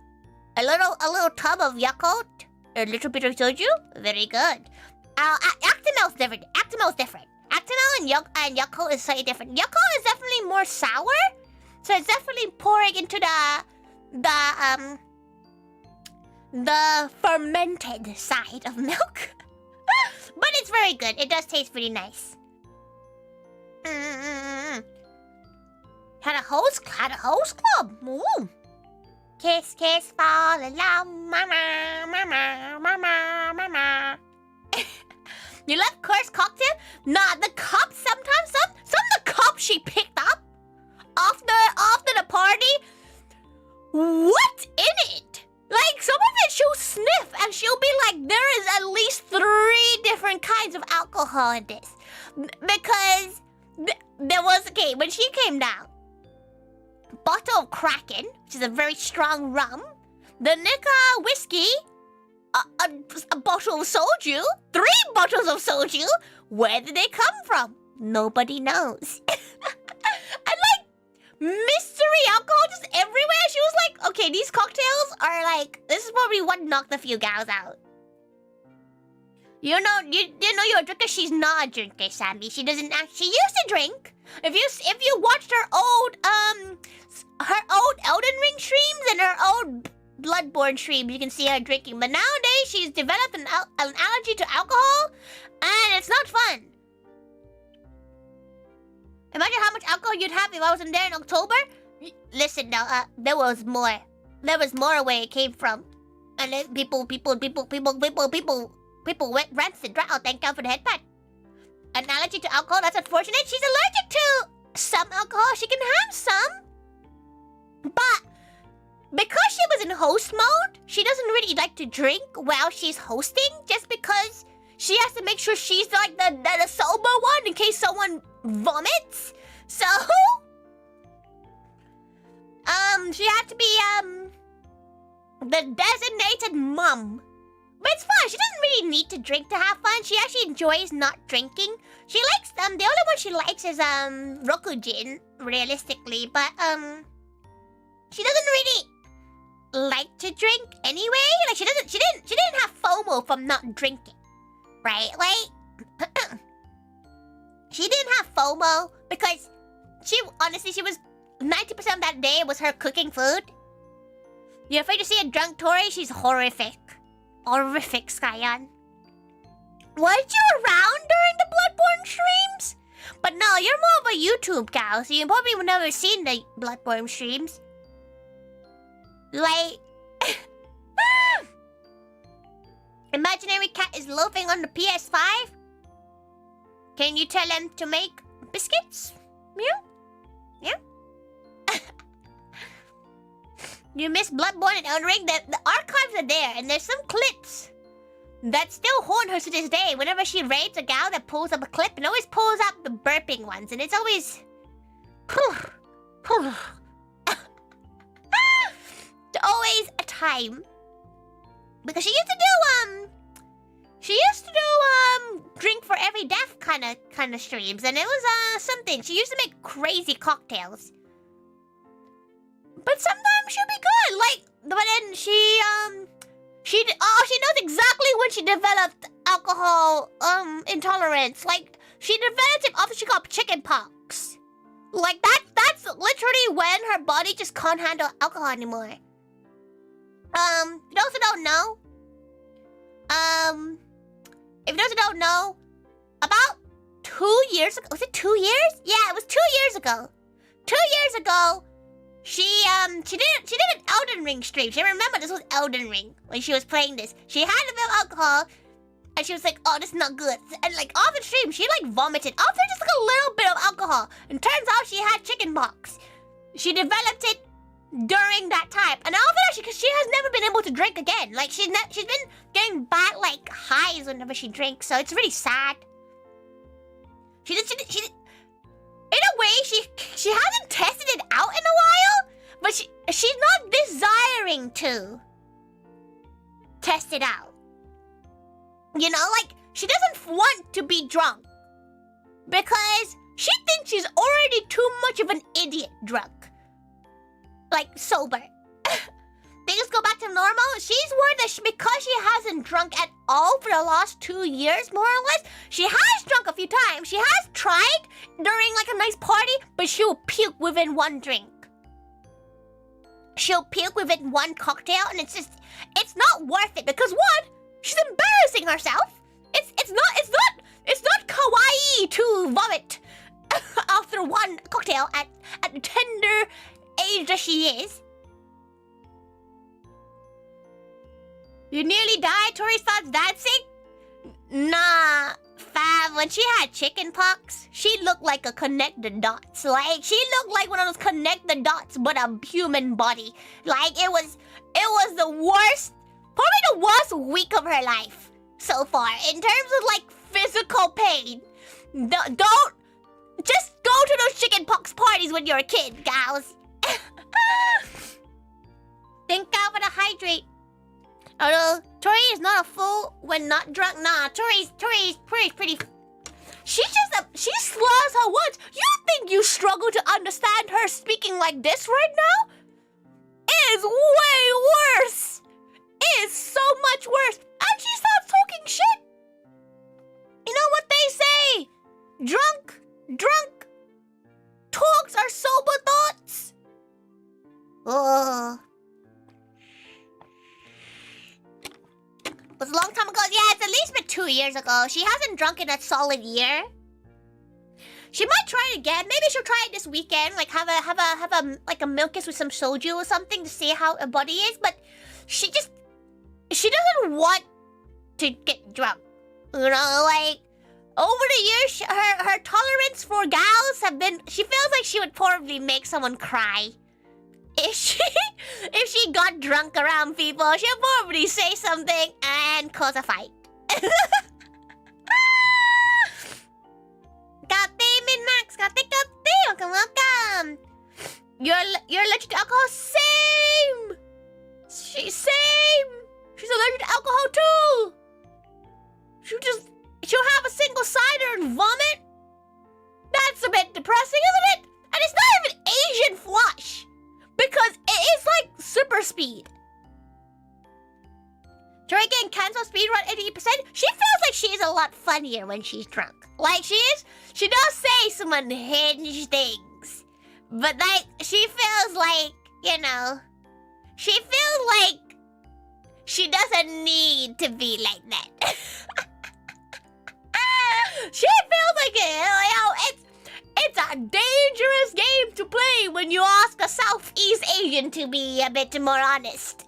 a little tub of Yakult, a little bit of soju, very good. Actimel's different. Actimel and Yakult is slightly different. Yakult is definitely more sour, so it's definitely pouring into the fermented side of milk. But it's very good. It does taste pretty nice. Had a host club. Ooh. Kiss, kiss, fall in love, mama. You love Curse cocktail? Nah, the cups sometimes some of the cups she picked up after the party. What's in it? Like some of it she'll sniff and she'll be like, there is at least 3 different kinds of alcohol in this. Because there was, okay, when she came down, bottle of Kraken, which is a very strong rum, the Nika whiskey, a bottle of soju, 3 bottles of soju. Where did they come from? Nobody knows. And like mystery alcohol just everywhere. She was like, okay, these cocktails are like, this is probably what knocked a few gals out. You didn't know you're a drinker. She's not a drinker, Sammy. She doesn't she used to drink. If you watched her old Elden Ring streams and her old Bloodborne streams, you can see her drinking. But nowadays she's developed an allergy to alcohol, and it's not fun. Imagine how much alcohol you'd have if I wasn't there in October. Listen now, there was more. There was more where it came from, and then people went rancid. Oh, thank God for the headpad. An allergy to alcohol, that's unfortunate. She's allergic to some alcohol. She can have some. But because she was in host mode, she doesn't really like to drink while she's hosting, just because she has to make sure she's like the sober one in case someone vomits. So she had to be the designated mum. But it's fun. She doesn't really need to drink to have fun. She actually enjoys not drinking. She likes the only one she likes is Rokujin, realistically, but she doesn't really like to drink anyway. Like she didn't have FOMO from not drinking. Right? Like she didn't have FOMO because she was 90% of that day was her cooking food. You're afraid to see a drunk Tori? She's horrific. Horrific, Skyan. Weren't you around during the Bloodborne streams? But no, you're more of a YouTube gal, so you probably would never seen the Bloodborne streams. Like, Imaginary cat is loafing on the PS5. Can you tell him to make biscuits? Meow? Yeah? You miss Bloodborne and Elden Ring? The archives are there, and there's some clips that still haunt her to this day. Whenever she raids a gal that pulls up a clip, and always pulls up the burping ones, and it's always... It's always a time. Because she used to do drink for every death kind of streams, and it was something. She used to make crazy cocktails. But sometimes she'll be good. Like, but then she knows exactly when she developed alcohol intolerance. Like, she developed it after she got chicken pox. Like, that's literally when her body just can't handle alcohol anymore. For those who don't know, about 2 years ago, was it 2 years? Yeah, it was 2 years ago. 2 years ago, she did an Elden Ring stream. She remember this was Elden Ring when she was playing this. She had a bit of alcohol, and she was like, "Oh, this is not good." And like off the stream, she like vomited after just like a little bit of alcohol. And turns out she had chicken pox. She developed it during that time, and after that, she has never been able to drink again. Like she's been getting bad like highs whenever she drinks, so it's really sad. She in a way, she hasn't tested it out in a while, but she's not desiring to test it out. You know, like, she doesn't want to be drunk because she thinks she's already too much of an idiot drunk. Like, sober. Things go back to normal. She's worried that because she hasn't drunk at all for the last 2 years, more or less. She has drunk a few times. She has tried during like a nice party, but she'll puke within one drink. She'll puke within one cocktail, and it's not worth it because one, she's embarrassing herself. It's not kawaii to vomit after one cocktail at the tender age that she is. You nearly died? Tori starts dancing? Nah, fam. When she had chicken pox, she looked like a connect the dots. Like, she looked like one of those connect the dots, but a human body. Like, it was the worst, probably the worst week of her life so far. In terms of, like, physical pain. Don't, just go to those chicken pox parties when you're a kid, gals. Think out for the hydrate. Although Tori is not a fool when not drunk. Nah, Tori's pretty. She slurs her words. You think you struggle to understand her speaking like this right now? It is way worse. It is so much worse. And she starts talking shit. You know what they say? Drunk talks are sober thoughts. Oh. It was a long time ago. Yeah, it's at least been 2 years ago. She hasn't drunk in a solid year. She might try it again. Maybe she'll try it this weekend. Like have a like a milkis with some soju or something to see how her body is. But she doesn't want to get drunk. You know, like over the years, her tolerance for gals have been. She feels like she would probably make someone cry. If she got drunk around people, she'll probably say something and cause a fight. Kate, Min-Max, Kate, welcome. You're allergic to alcohol? Same! She's allergic to alcohol too! She'll have a single cider and vomit? That's a bit depressing, isn't it? And it's not even Asian flush! Because it is like super speed. Tori getting cancel speed run 80%. She feels like she's a lot funnier when she's drunk. Like she does say some unhinged things. But like she feels like, you know, she feels like she doesn't need to be like that. She feels like it's a dangerous game to play when you ask a Southeast Asian to be a bit more honest.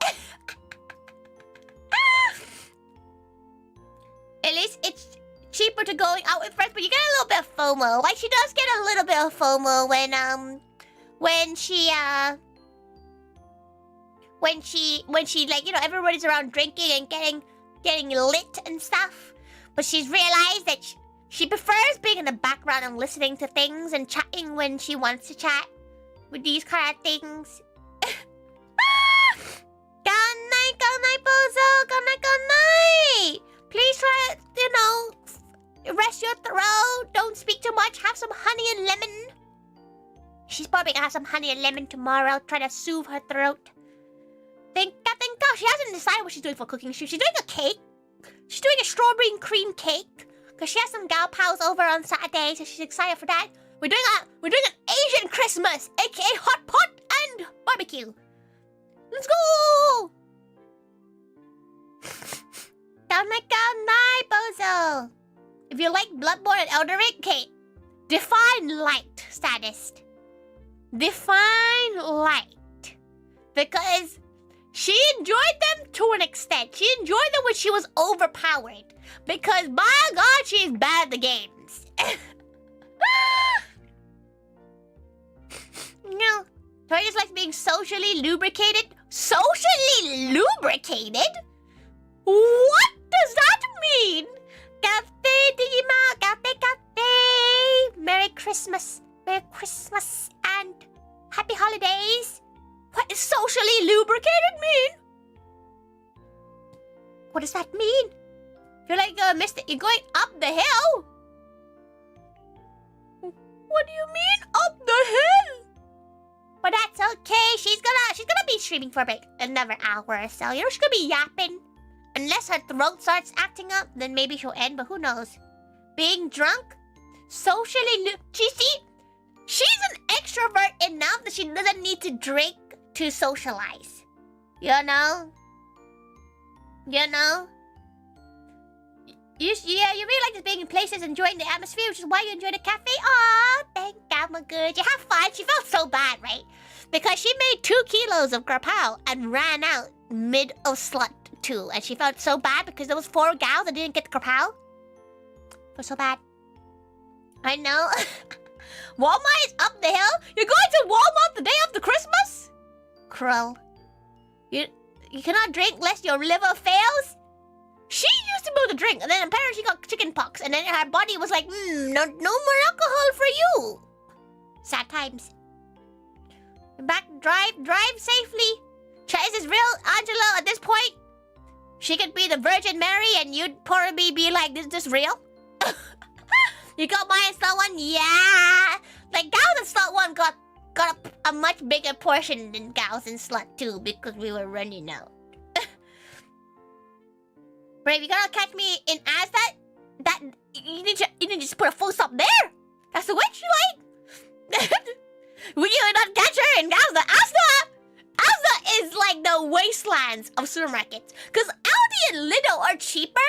cheaper to going out with friends, but you get a little bit of FOMO. Like, she does get a little bit of FOMO when she like, you know, everybody's around drinking and getting lit and stuff. But she's realized that she prefers being in the background and listening to things and chatting when she wants to chat with these kind of things. Good night, Bozo. Good night. Please try, you know, rest your throat. Don't speak too much. Have some honey and lemon. She's probably gonna have some honey and lemon tomorrow. Try to soothe her throat. Think. She hasn't decided what she's doing for cooking. She's doing a cake. She's doing a strawberry and cream cake. Because she has some gal pals over on Saturday, so she's excited for that. We're doing an Asian Christmas, aka hot pot and barbecue. Let's go! Good night, Bozo. If you like Bloodborne and Elden Ring, okay, define light, sadist. Define light. Because she enjoyed them to an extent. She enjoyed them when she was overpowered. Because, by God, she's bad at the games. No. Tori just likes being socially lubricated. Socially lubricated? What does that mean? Cafe, Digima, cafe. Merry Christmas. Merry Christmas and happy holidays. What does socially lubricated mean? What does that mean? You're like, mister, you're going up the hill? What do you mean, up the hill? But that's okay. She's gonna be streaming for like another hour or so. You know, she's gonna be yapping. Unless her throat starts acting up, then maybe she'll end, but who knows? Being drunk? Socially she's an extrovert enough that she doesn't need to drink to socialize. You know? You know? You really like just being in places, enjoying the atmosphere, which is why you enjoy the cafe. Aw, thank God, my good. You have fun. She felt so bad, right? Because she made 2 kilos of grapao and ran out mid of slut 2. And she felt so bad because there was 4 gals that didn't get the grapao. Felt so bad. I know. Walmart is up the hill? You're going to Walmart the day after Christmas? Crow. You cannot drink lest your liver fails? She used to be able to drink, and then apparently she got chicken pox, and then her body was like, no more alcohol for you. Sad times. Back, drive safely. Chase is real, Angelo, at this point. She could be the Virgin Mary, and you'd probably be like, is this real? You got my slot one? Yeah. Like, gals in slot 1 got a much bigger portion than gals in slot 2 because we were running out. Brave, you gotta catch me in Asda? That you need to just put a full stop there. That's the witch, like. Will you not catch her in Asda? Asda is like the wastelands of supermarkets. Cause Aldi and Lidl are cheaper,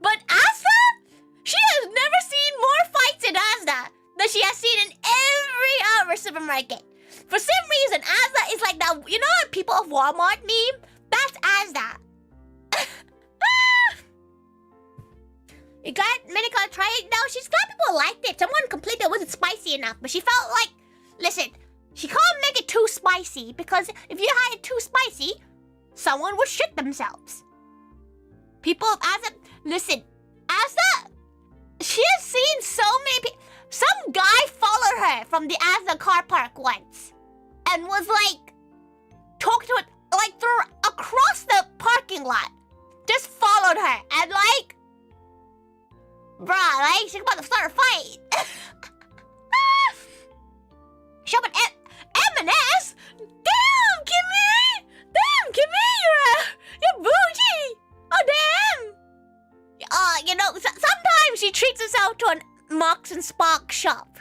but Asda, she has never seen more fights in Asda than she has seen in every other supermarket. For some reason, Asda is like that. You know what people of Walmart meme? That's Asda. You glad Minika tried it? No, she's glad people liked it. Someone complained it wasn't spicy enough, but she felt like, listen, she can't make it too spicy because if you had it too spicy, someone would shit themselves. People of Asda, listen, Asda, she has seen so many people. Some guy followed her from the Asda car park once and was like, talking to it, like through across the parking lot. Just followed her and like, bruh, like, she's about to start a fight. Shop at M&S? Damn, Kimmy! Damn, Kimmy, you're bougie! Oh, damn! You know, sometimes she treats herself to an Marks and Spark shop.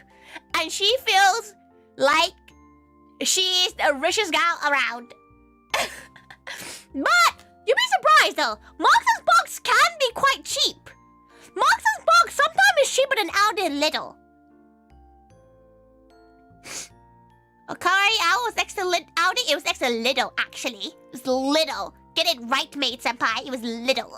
And she feels like she is the richest gal around. But, you'd be surprised though. Marks and Sparks can be quite cheap. Marks and Sparks sometimes is cheaper than Aldi and Lidl. Okari Owl was next to Aldi. It was next to Lidl, actually. It was Lidl. Get it right, mate, senpai. It was Lidl.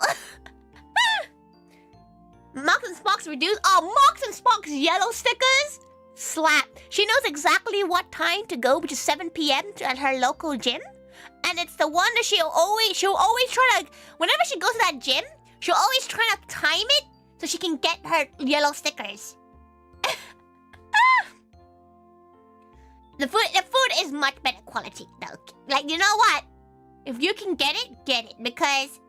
Marks and Sparks reduce. Oh, Marks and Sparks yellow stickers? Slap. She knows exactly what time to go, which is 7 p.m. at her local gym. And it's the one that she'll always try to, whenever she goes to that gym, she'll always try to time it so she can get her yellow stickers. The food is much better quality though. Like, you know what? If you can get it, because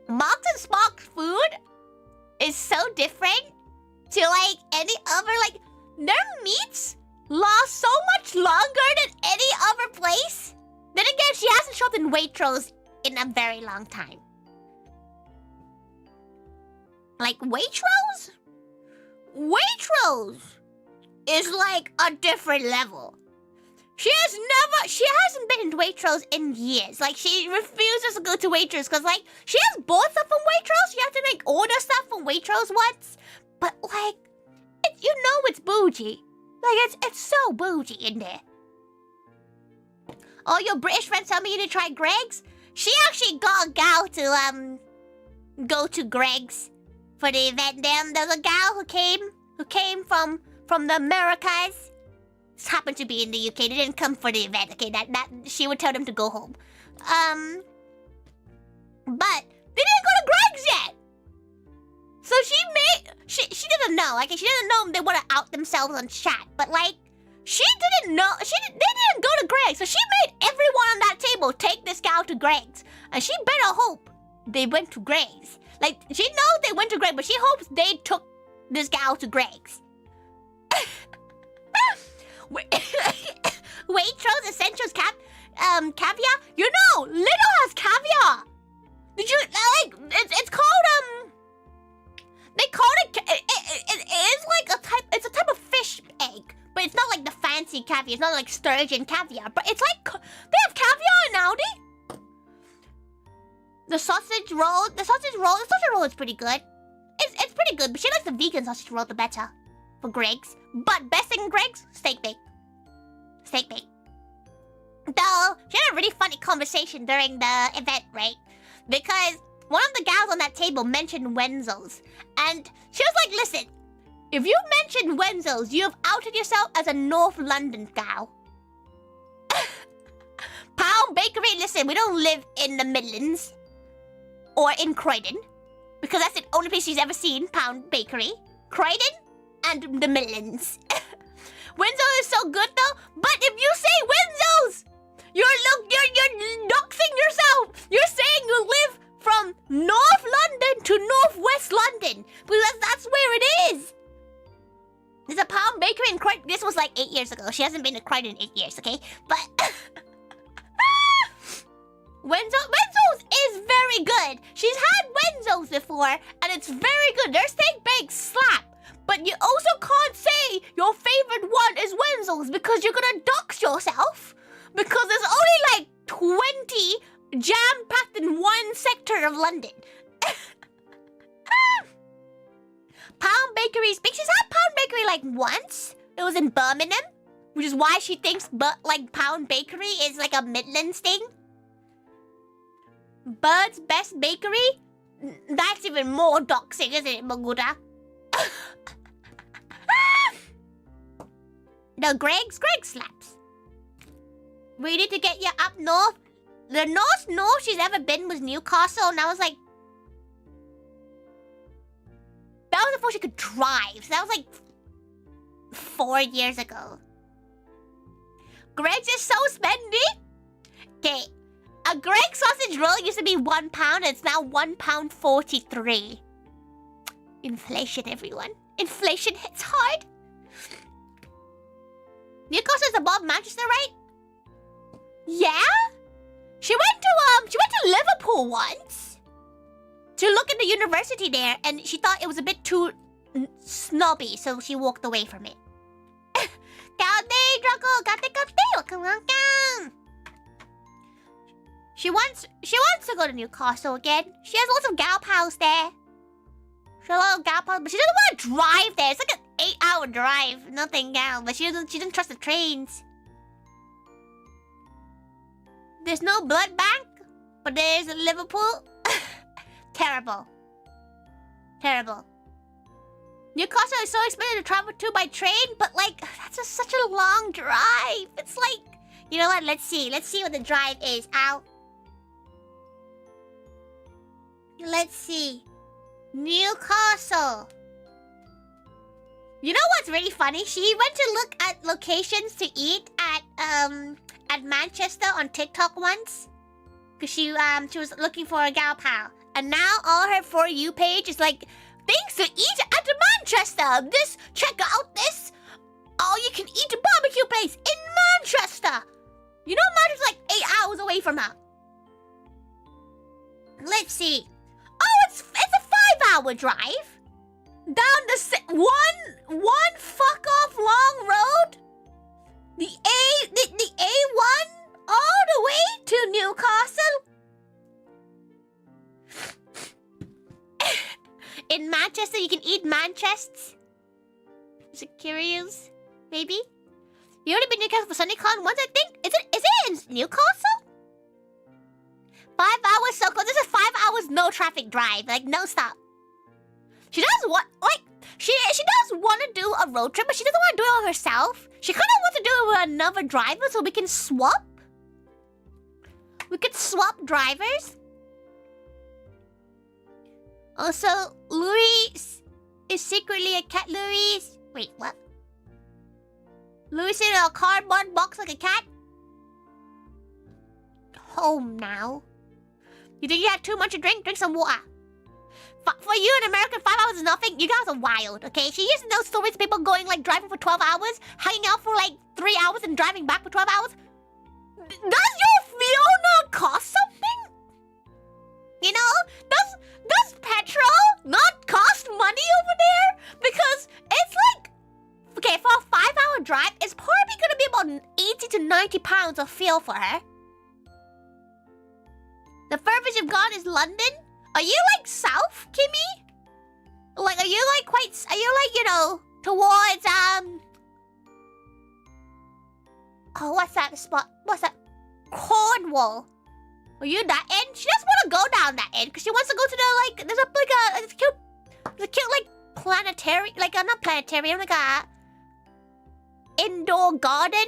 Marks and Sparks food is so different to like any other, like their meats last so much longer than any other place. Then again, she hasn't shopped in Waitrose in a very long time. Like Waitrose? Waitrose is like a different level. She hasn't been in Waitrose in years. Like, she refuses to go to Waitrose because, like, she has bought stuff from Waitrose. She has to, like, order stuff from Waitrose once. But, like, you know it's bougie. Like, it's so bougie in there. Oh, your British friends tell me you need to try Greg's? She actually got a gal to, go to Greg's for the event. There's a gal who came from the Americas. This happened to be in the UK. They didn't come for the event. Okay, that she would tell them to go home. But they didn't go to Greg's yet. So she doesn't know. Like, she doesn't know if they want to out themselves on chat. But like, she didn't know. They didn't go to Greg's. So she made everyone on that table take this gal to Greg's, and she better hope they went to Greg's. Like, she knows they went to Greg's, but she hopes they took this gal to Greg's. Waitrose Essentials caviar? You know, Little has caviar. Did you like? It's called They call it. It is like a type. It's a type of fish egg, but it's not like the fancy caviar. It's not like sturgeon caviar, but it's like they have caviar in Aldi. The sausage roll. The sausage roll is pretty good. It's pretty good, but she likes the vegan sausage roll the better. For Greg's. But best in Greg's, steak bake. Steak bake. Though, she had a really funny conversation during the event, right? Because one of the gals on that table mentioned Wenzel's. And she was like, listen, if you mention Wenzel's, you have outed yourself as a North London gal. Pound Bakery, listen, we don't live in the Midlands. Or in Croydon. Because that's the only place she's ever seen Pound Bakery. Croydon and the Midlands. Wenzel's is so good though, but if you say Wenzel's, you're doxing yourself. You're saying you live from North London to Northwest London, because that's where it is. There's a Pound Bakery in Croydon. This was like 8 years ago. She hasn't been to Croydon in 8 years, okay? But Wenzel's is very good. She's had Wenzel's before, and it's very good. Their steak bakes slap. But you also can't say your favorite one is Wenzel's because you're gonna dox yourself. Because there's only like 20 jam-packed in one sector of London. Pound Bakery, she's had Pound Bakery like once. It was in Birmingham, which is why she thinks like Pound Bakery is like a Midlands thing. Bird's Best Bakery? That's even more doxing, isn't it, Maguda? No, Greg slaps. We need to get you up north. The north she's ever been was Newcastle, and I was like... That was before she could drive, so that was like 4 years ago. Greg's is so spendy. Okay, a Greg sausage roll used to be £1, and it's now £1.43. Inflation, everyone. Inflation hits hard. Newcastle is above Manchester, right? Yeah? She went to Liverpool once to look at the university there, and she thought it was a bit too snobby, so she walked away from it. She wants to go to Newcastle again. She has lots of gal pals there. She has a lot of gal pals, but she doesn't want to drive there. It's like an 8-hour drive. Nothing gal, but she doesn't trust the trains. There's no blood bank, but there's Liverpool. Terrible. Terrible. Newcastle is so expensive to travel to by train, but like, that's just such a long drive. It's like, you know what? Let's see what the drive is. Ow. Let's see. Newcastle. You know what's really funny? She went to look at locations to eat at Manchester on TikTok once. Cause she was looking for a gal pal. And now all her For You page is like, things to eat at Manchester. Check out this all you can eat barbecue place in Manchester. You know Manchester's like 8 hours away from her. Let's see. Oh, it's a 5-hour drive. Down the one fuck off long road. The A1 all the way to Newcastle. In Manchester, you can eat Manchests. Is it curious? Maybe? You already been to Newcastle for SunnyCon once, I think? Is it in Newcastle? 5 hours so close. This is 5 hours no traffic drive. Like, no stop. She does she does want to do a road trip, but she doesn't want to do it all herself. She kind of wants to do it with another driver so we can swap. We could swap drivers. Also, Louis is secretly a cat. Louis. Wait, what? Louis in a cardboard box like a cat? Home now. You think you had too much to drink? Drink some water. For you in America, 5 hours is nothing. You guys are wild, okay? She used to know stories of people going, like, driving for 12 hours, hanging out for, like, 3 hours and driving back for 12 hours. Does your Fiona cost something? You know? Does petrol not cost money over there? Because it's like... Okay, for a 5-hour drive, it's probably gonna be about 80 to 90 pounds of fuel for her. The furthest you've gone is London? Are you like south, Kimmy? Like, are you like, you know, towards, oh, what's that spot? What's that? Cornwall. Are you that end? She doesn't want to go down that end because she wants to go to the, like, there's a cute, like, planetarium, like, not planetarium, like a indoor garden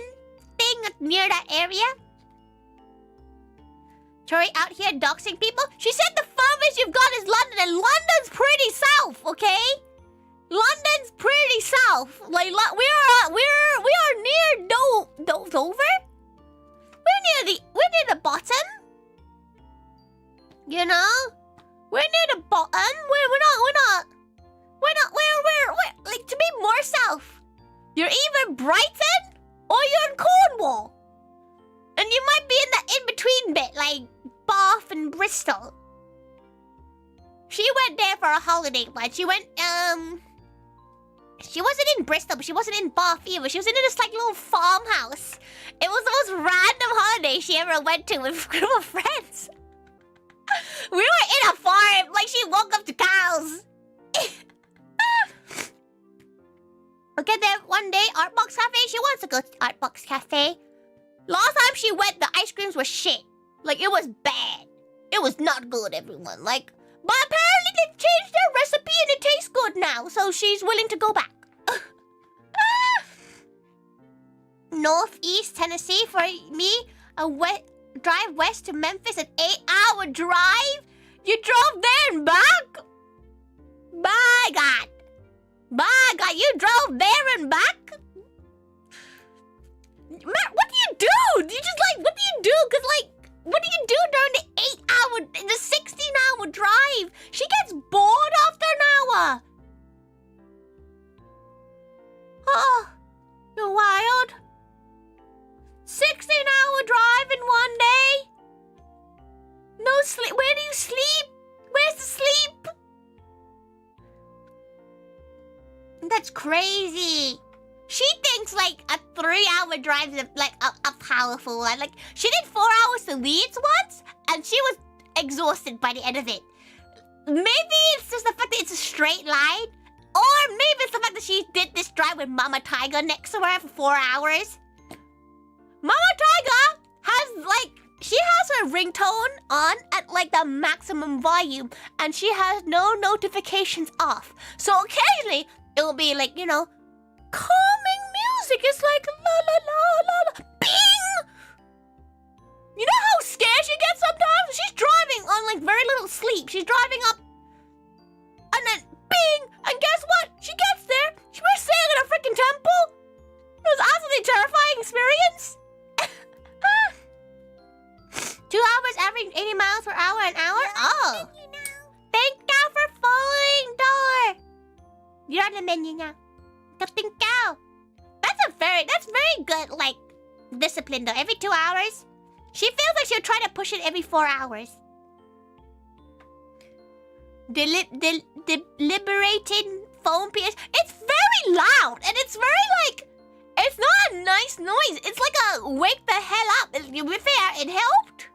thing near that area. Tori out here doxing people? She said the furthest you've gone is London, and London's pretty south, okay? London's pretty south. Like, we are near Dover? We're near the bottom. You know? We're near the bottom. We're like, to be more south. You're either Brighton or you're in Cornwall. And you might be in the in-between bit, like Bath and Bristol. She went there for a holiday once. She went, she wasn't in Bristol, but she wasn't in Bath either. She was in this, like, little farmhouse. It was the most random holiday she ever went to with a group of friends. We were in a farm, like, she woke up to cows. Okay, then one day, Artbox Cafe. She wants to go to Artbox Cafe. Last time she went, the ice creams were shit. Like, it was bad. It was not good, everyone. Like, but apparently they changed their recipe and it tastes good now. So she's willing to go back. Northeast Tennessee for me. Drive west to Memphis, an 8-hour drive. You drove there and back? My God. My God, you drove there and back? Matt, what do you do? You just, like, what do you do? Because, like, what do you do during the 8-hour, the 16-hour drive? She gets bored after an hour. Oh, you're wild. 16-hour drive in one day? No sleep. Where do you sleep? Where's the sleep? That's crazy. She thinks, like, a 3-hour drive is, like, a powerful one. Like, she did 4 hours to Leeds once, and she was exhausted by the end of it. Maybe it's just the fact that it's a straight line, or maybe it's the fact that she did this drive with Mama Taiga next to her for 4 hours. Mama Taiga has, like, she has her ringtone on at like the maximum volume, and she has no notifications off. So occasionally it will be like, you know, calming music. It's like la la la la la, bing. You know how scared she gets sometimes? She's driving on like very little sleep. She's driving up, and then bing. And guess what? She gets there. She was staying in a freaking temple. It was absolutely terrifying experience. 2 hours averaging 80 miles per hour an hour? Oh. Thank you for following, Dollar. You're on the menu now. Thank you. That's very good, like, discipline though. Every 2 hours. She feels like she'll try to push it every 4 hours. Deliberating phone PS. It's very loud, and it's very like, it's not a nice noise. It's like a wake the hell up. To be fair, it helped,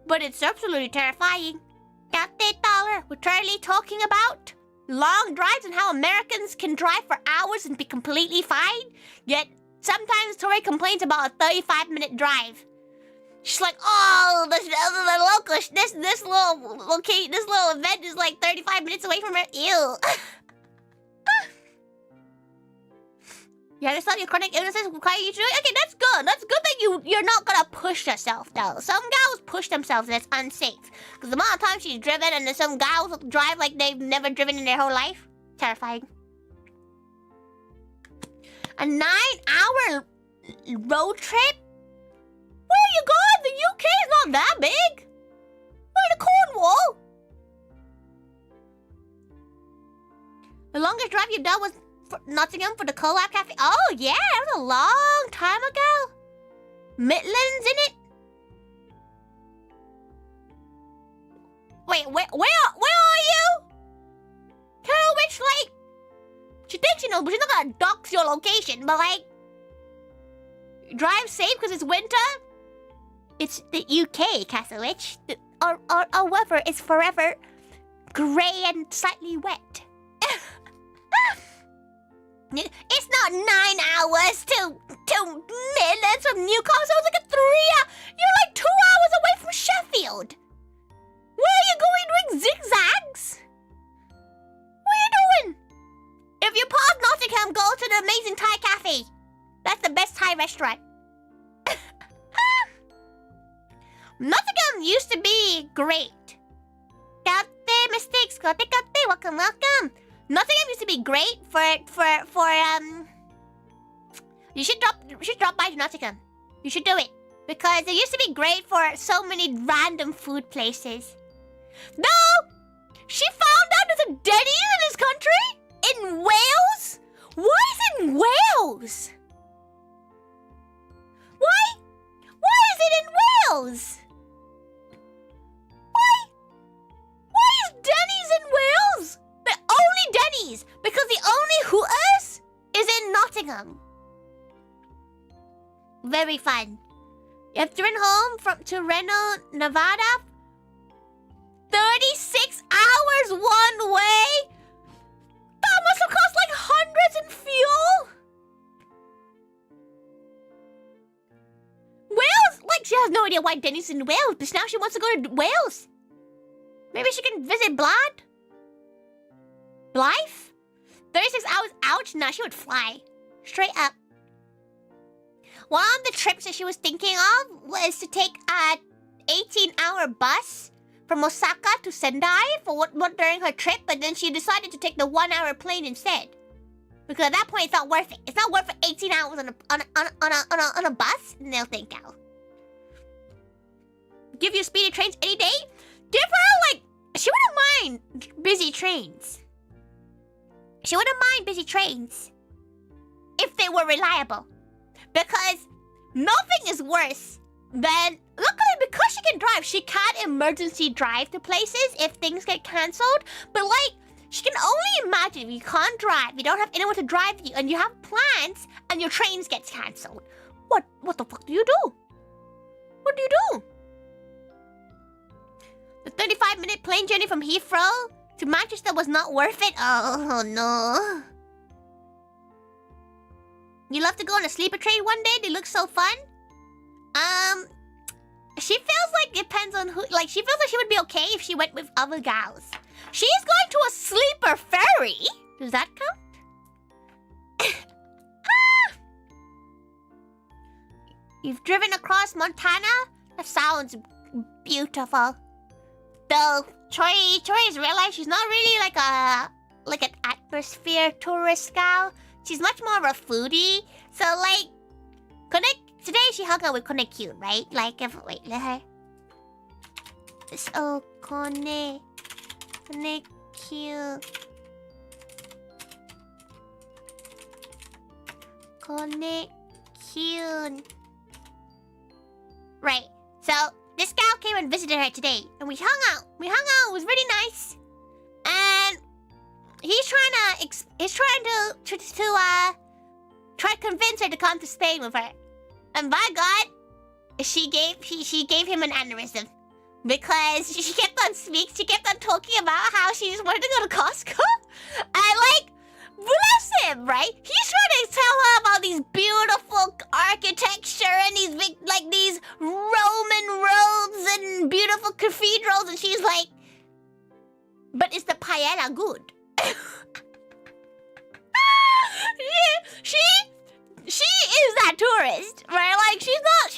but it's absolutely terrifying. Got that, Dollar? We're currently talking about long drives and how Americans can drive for hours and be completely fine. Yet sometimes Tori complains about a 35-minute drive. She's like, oh, this little event is like 35 minutes away from her. Ew. Yeah, that's not your chronic illnesses require you to do it. Okay, that's good. That's good that you're not gonna push yourself though. Some gals push themselves and it's unsafe. Because the amount of time she's driven and then some gals drive like they've never driven in their whole life. Terrifying. A 9-hour road trip? Where are you going? The UK is not that big. We're in Cornwall. The longest drive you've done was Nottingham for the Co-op Cafe. Oh yeah, that was a long time ago. Midlands, in it? Wait, where are you? Carol Witch, like, she thinks you know, but she's not gonna dox your location. But like, drive safe because it's winter. It's the UK, Castle Witch. Our weather is forever grey and slightly wet. It's not 9 hours to Midlands from Newcastle. It's like a 3 hour. You're like 2 hours away from Sheffield. Where are you going doing zigzags? What are you doing? If you pass Nottingham, go to the amazing Thai cafe. That's the best Thai restaurant. Nottingham used to be great. Got the mistakes. Got the. Welcome. Nottingham used to be great for you should drop by to Nottingham. You should do it. Because it used to be great for so many random food places. No! She found out there's a Denny's in this country? In Wales? Why is it in Wales? Why is it in Wales? Why is Denny's in Wales? The only Denny's, because the only Hooters is in Nottingham. Very fun. You have driven home to Reno, Nevada. 36 hours one way. That must have cost like hundreds in fuel. Wales? Like, she has no idea why Denny's in Wales, but now she wants to go to Wales. Maybe she can visit Blythe? 36 hours, ouch. Nah, she would fly. Straight up. One of the trips that she was thinking of was to take a 18-hour bus from Osaka to Sendai for during her trip, but then she decided to take the 1-hour plane instead. Because at that point, it's not worth it. It's not worth it 18 hours on a bus. No, thank you. Give you speedy trains any day? Give her, like, she wouldn't mind busy trains. She wouldn't mind busy trains if they were reliable. Because nothing is worse than, luckily because she can drive, she can emergency drive to places if things get cancelled. But like, she can only imagine if you can't drive, you don't have anyone to drive you, and you have plans, and your trains get cancelled. What the fuck do you do? What do you do? The 35-minute plane journey from Heathrow to Manchester was not worth it? Oh no. You love to go on a sleeper train one day? They look so fun. She feels like it depends on who. Like, she feels like she would be okay if she went with other gals. She's going to a sleeper ferry. Does that count? You've driven across Montana? That sounds beautiful. Though Troy's realized she's not really like an atmosphere tourist gal. She's much more of a foodie. So like, today she hung out with Cute, right? Like, wait, let her. Oh, Cute. Cute. Right. So this gal came and visited her today, and we hung out. It was really nice. And he's trying to try to convince her to come to Spain with her. And by God, she gave him an aneurysm. Because she kept on talking about how she just wanted to go to Costco. And like, bless him, right? He's trying to tell her about these beautiful architecture and these big, like these Roman roads and beautiful cathedrals, and she's like, but is the paella good? She is that tourist, right? Like she's not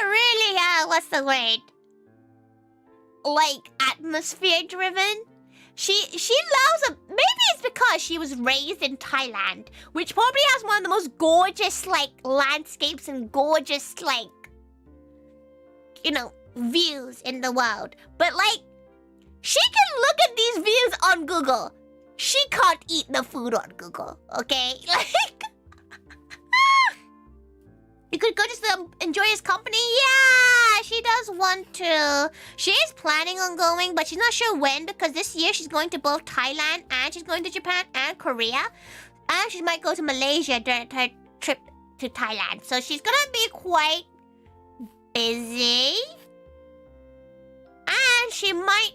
really what's the word? Like atmosphere driven. She loves maybe it's because she was raised in Thailand, which probably has one of the most gorgeous like landscapes and gorgeous like, you know, views in the world. But like, she can look at these views on Google. She can't eat the food on Google, okay? Like, you could go just enjoy his company. Yeah, she does want to. She is planning on going, but she's not sure when, because this year she's going to both Thailand and she's going to Japan and Korea. And she might go to Malaysia during her trip to Thailand. So she's gonna be quite busy. And she might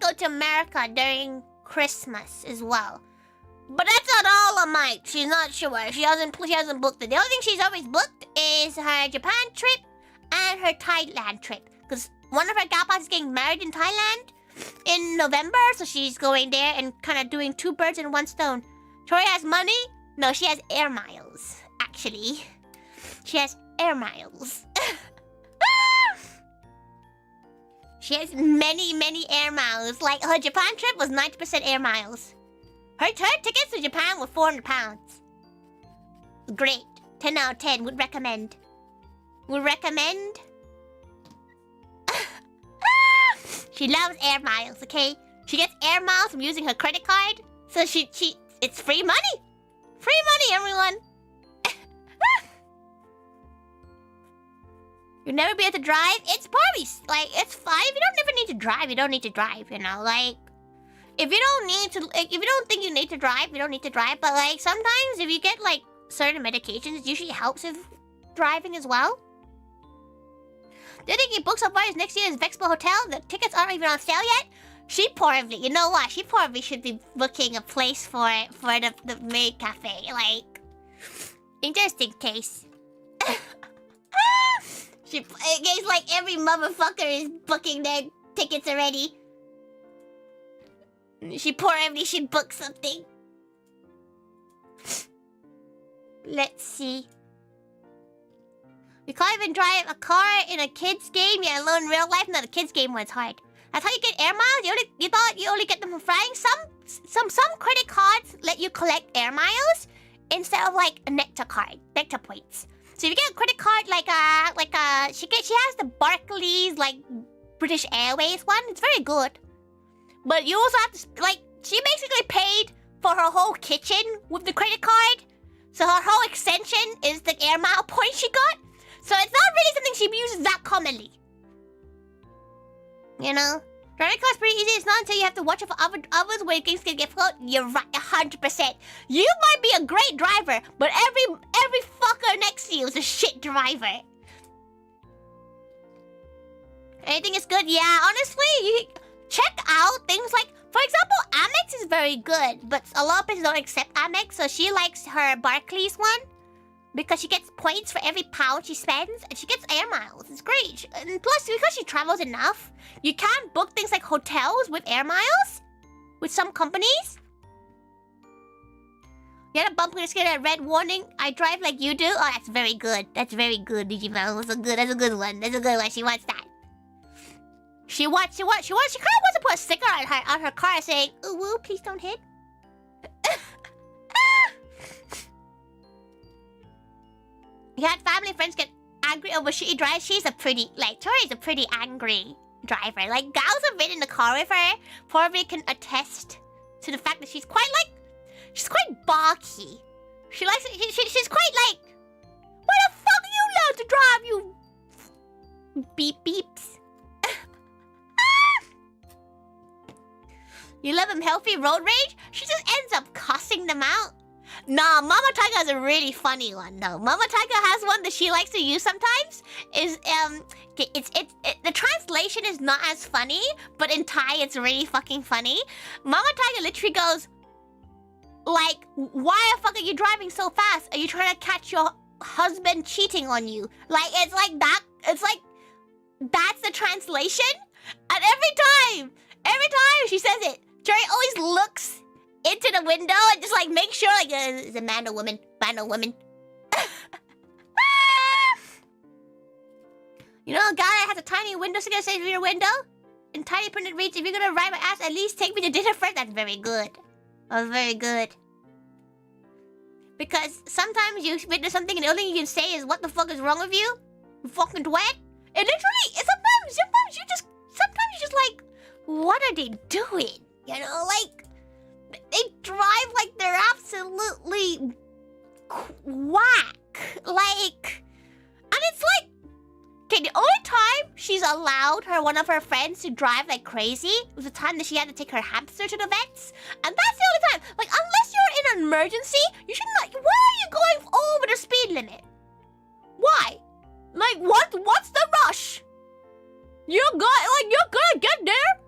go to America during Christmas as well. But that's not all I might. She's not sure. She hasn't booked it. The only thing she's always booked is her Japan trip and her Thailand trip. Because one of her gal is getting married in Thailand in November, so she's going there and kind of doing two birds in one stone. Tori has money? No, she has air miles, actually. She has air miles. She has many, many air miles. Like, her Japan trip was 90% air miles. Her tickets to Japan were £400. Great. 10 out of 10. Would recommend. Would recommend. She loves air miles, okay? She gets air miles from using her credit card. So it's free money. Free money, everyone. You'll never be able to drive? It's probably, like, it's fine. If you don't never need to drive, you don't need to drive, you know? Like, if you don't need to, like, if you don't think you need to drive, you don't need to drive. But, like, sometimes if you get, like, certain medications, it usually helps with driving as well. The other thing he booked so far is next year's Vexpo Hotel. The tickets aren't even on sale yet. She probably, you know what? She probably should be booking a place for the maid cafe. Like, in just in case. In case, like, every motherfucker is booking their tickets already. She probably should book something. Let's see. You can't even drive a car in a kid's game, yet alone in real life. No, the kid's game was hard. That's how you get air miles? You thought you only get them from frying? Some credit cards let you collect air miles instead of like a Nectar card, Nectar points. So if you get a credit card she has the Barclays like British Airways one. It's very good. But you also have to, like, she basically paid for her whole kitchen with the credit card. So her whole extension is the air mile point she got. So it's not really something she uses that commonly. You know? Credit card's pretty easy. It's not until you have to watch out for others where things can get float. You're right, 100%. You might be a great driver, but every fucker next to you is a shit driver. Anything is good? Yeah, honestly, you check out things like For example, Amex is very good, but a lot of places don't accept Amex, so she likes her Barclays one because she gets points for every pound she spends, and she gets air miles. It's great. And plus, because she travels enough, you can book things like hotels with air miles with some companies. You had a bumper to get a red warning. I drive like you do. Oh, that's very good. That's very good, Digimon. That's a good one. That's a good one. She wants that. She kind of wants to put a sticker on her car saying, "Ooh, woo, please don't hit." You had family friends get angry over shitty drive. She's a pretty, Tori's a pretty angry driver. Like, gals have been in the car with her probably can attest to the fact that she's quite balky. She's quite like, why the fuck are you allowed to drive, you beep beeps? You love him healthy road rage? She just ends up cussing them out. Nah, Mama Taiga has a really funny one though. Mama Taiga has one that she likes to use sometimes. The translation is not as funny, but in Thai it's really fucking funny. Mama Taiga literally goes, like, why the fuck are you driving so fast? Are you trying to catch your husband cheating on you? Like, it's like that. It's like, that's the translation. And every time she says it, Tori always looks into the window and just like make sure like is a man or woman, man or woman. You know a guy that has a tiny window sticker that says rear window? In tiny print it reads, if you're gonna ride my ass, at least take me to dinner first. That's very good. That's very good. Because sometimes you witness something and the only thing you can say is, what the fuck is wrong with you? You fucking twat? And literally, sometimes you just like, what are they doing? You know, like, they drive like they're absolutely whack. Like, and it's like, okay, the only time she's allowed one of her friends to drive like crazy was the time that she had to take her hamster to the vets. And that's the only time. Like, unless you're in an emergency, you should not. Why are you going over the speed limit? Why? Like, what's the rush? You're gonna get there.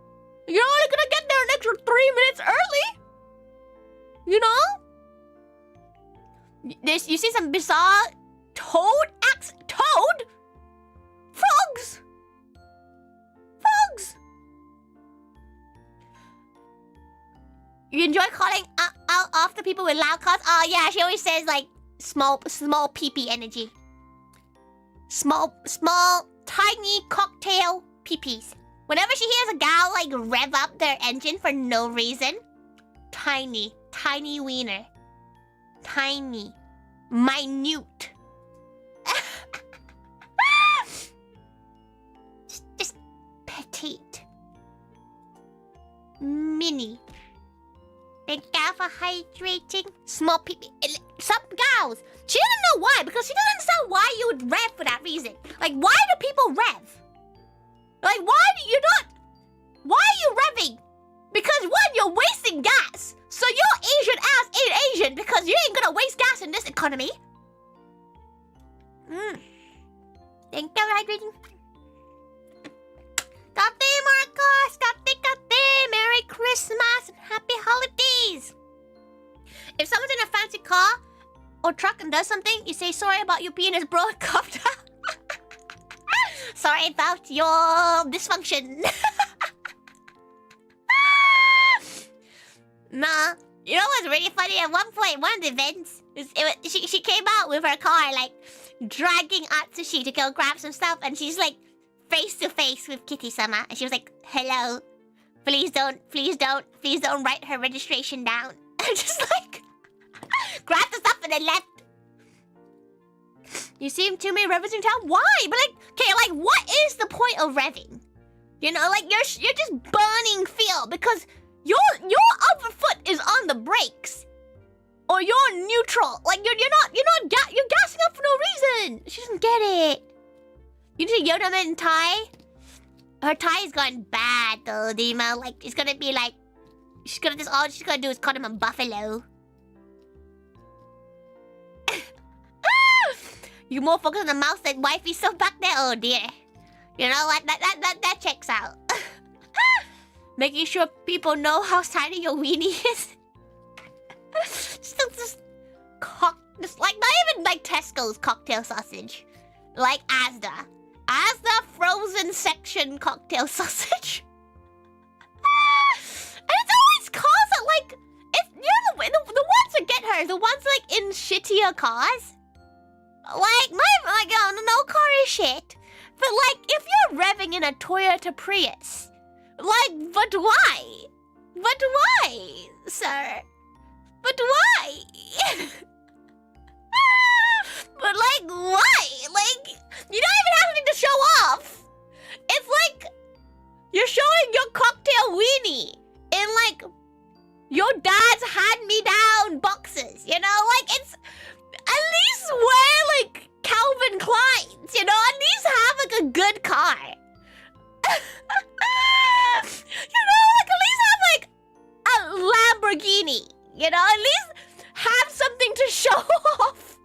You're only gonna get there an extra 3 minutes early. You know? You see some bizarre toad? Frogs! You enjoy calling out after people with loud calls? Oh yeah, she always says like small pee-pee energy. Small, tiny cocktail pee-pees. Whenever she hears a gal like rev up their engine for no reason, tiny wiener. Tiny. Minute. just petite. Mini. Big gal for hydrating. Small pee-pee. Some gals, she doesn't know why, because she doesn't understand why you would rev for that reason. Like, why do people rev? Like, why are you revving? Because one, you're wasting gas. So your Asian ass ain't Asian because you ain't gonna waste gas in this economy. Thank you for hydrating. Kate, Marcos! Kate! Merry Christmas and happy holidays! If someone's in a fancy car or truck and does something, you say sorry about your penis, bro, and calm down. Sorry about your dysfunction. Nah. You know what's really funny? At one point, one of the events, she came out with her car, like, dragging Atsushi to go grab some stuff, and she's like, face to face with Kitty-sama, and she was like, hello. Please don't write her registration down. And just like, grabbed the stuff and then left. You seem too many revvers in town? Why? But like, okay, like, what is the point of revving? You know, like, you're just burning fuel because your other foot is on the brakes, or you're neutral. Like, you're gassing up for no reason. She doesn't get it. You need to Yoda them in Thai. Her Thai is gone bad though, Dima. Like, it's gonna be like, all she's gonna do is call him a buffalo. You more focused on the mouse than wifey stuff back there? Oh dear. You know what? That checks out. Making sure people know how tiny your weenie is. Just like, not even like Tesco's cocktail sausage. Like Asda. Asda frozen section cocktail sausage. And it's always cars that like, the ones that get her, the ones like in shittier cars. Like, no car is shit. But like, if you're revving in a Toyota Prius, like, but why? But why, sir? But why? But like, why? Like, you don't even have anything to show off. It's like, you're showing your cocktail weenie in like, your dad's hand-me-down boxes, you know? Like, it's, at least wear like Calvin Klein's, you know? At least have like a good car. You know, like at least have like a Lamborghini, you know? At least have something to show off.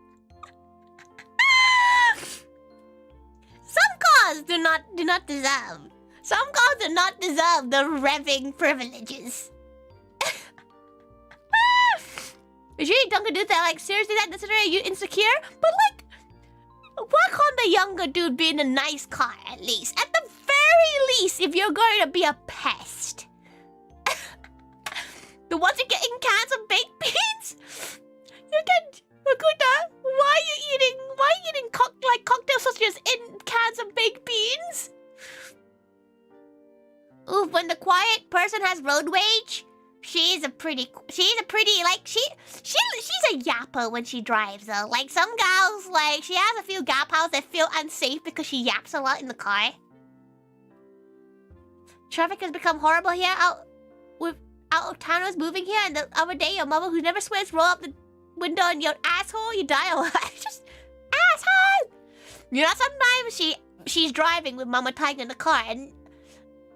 Some cars do not deserve. Some cars do not deserve the revving privileges. Is really Dunkin' Dude that like seriously that consider you insecure? But like, work on the younger dude being a nice car at least. At the very least, if you're going to be a pest. The ones you get in cans of baked beans? You get Makuta, why are you eating cocktail sausages in cans of baked beans? Ooh, when the quiet person has road rage, she's a pretty like she's a yapper when she drives though. Like some gals, like she has a few gal pals that feel unsafe because she yaps a lot in the car. Traffic has become horrible here. Out of towners moving here, and the other day your mama who never swears roll up the window and yelled asshole. You die or what? Just asshole. You know, sometimes she's driving with Mama Taiga in the car and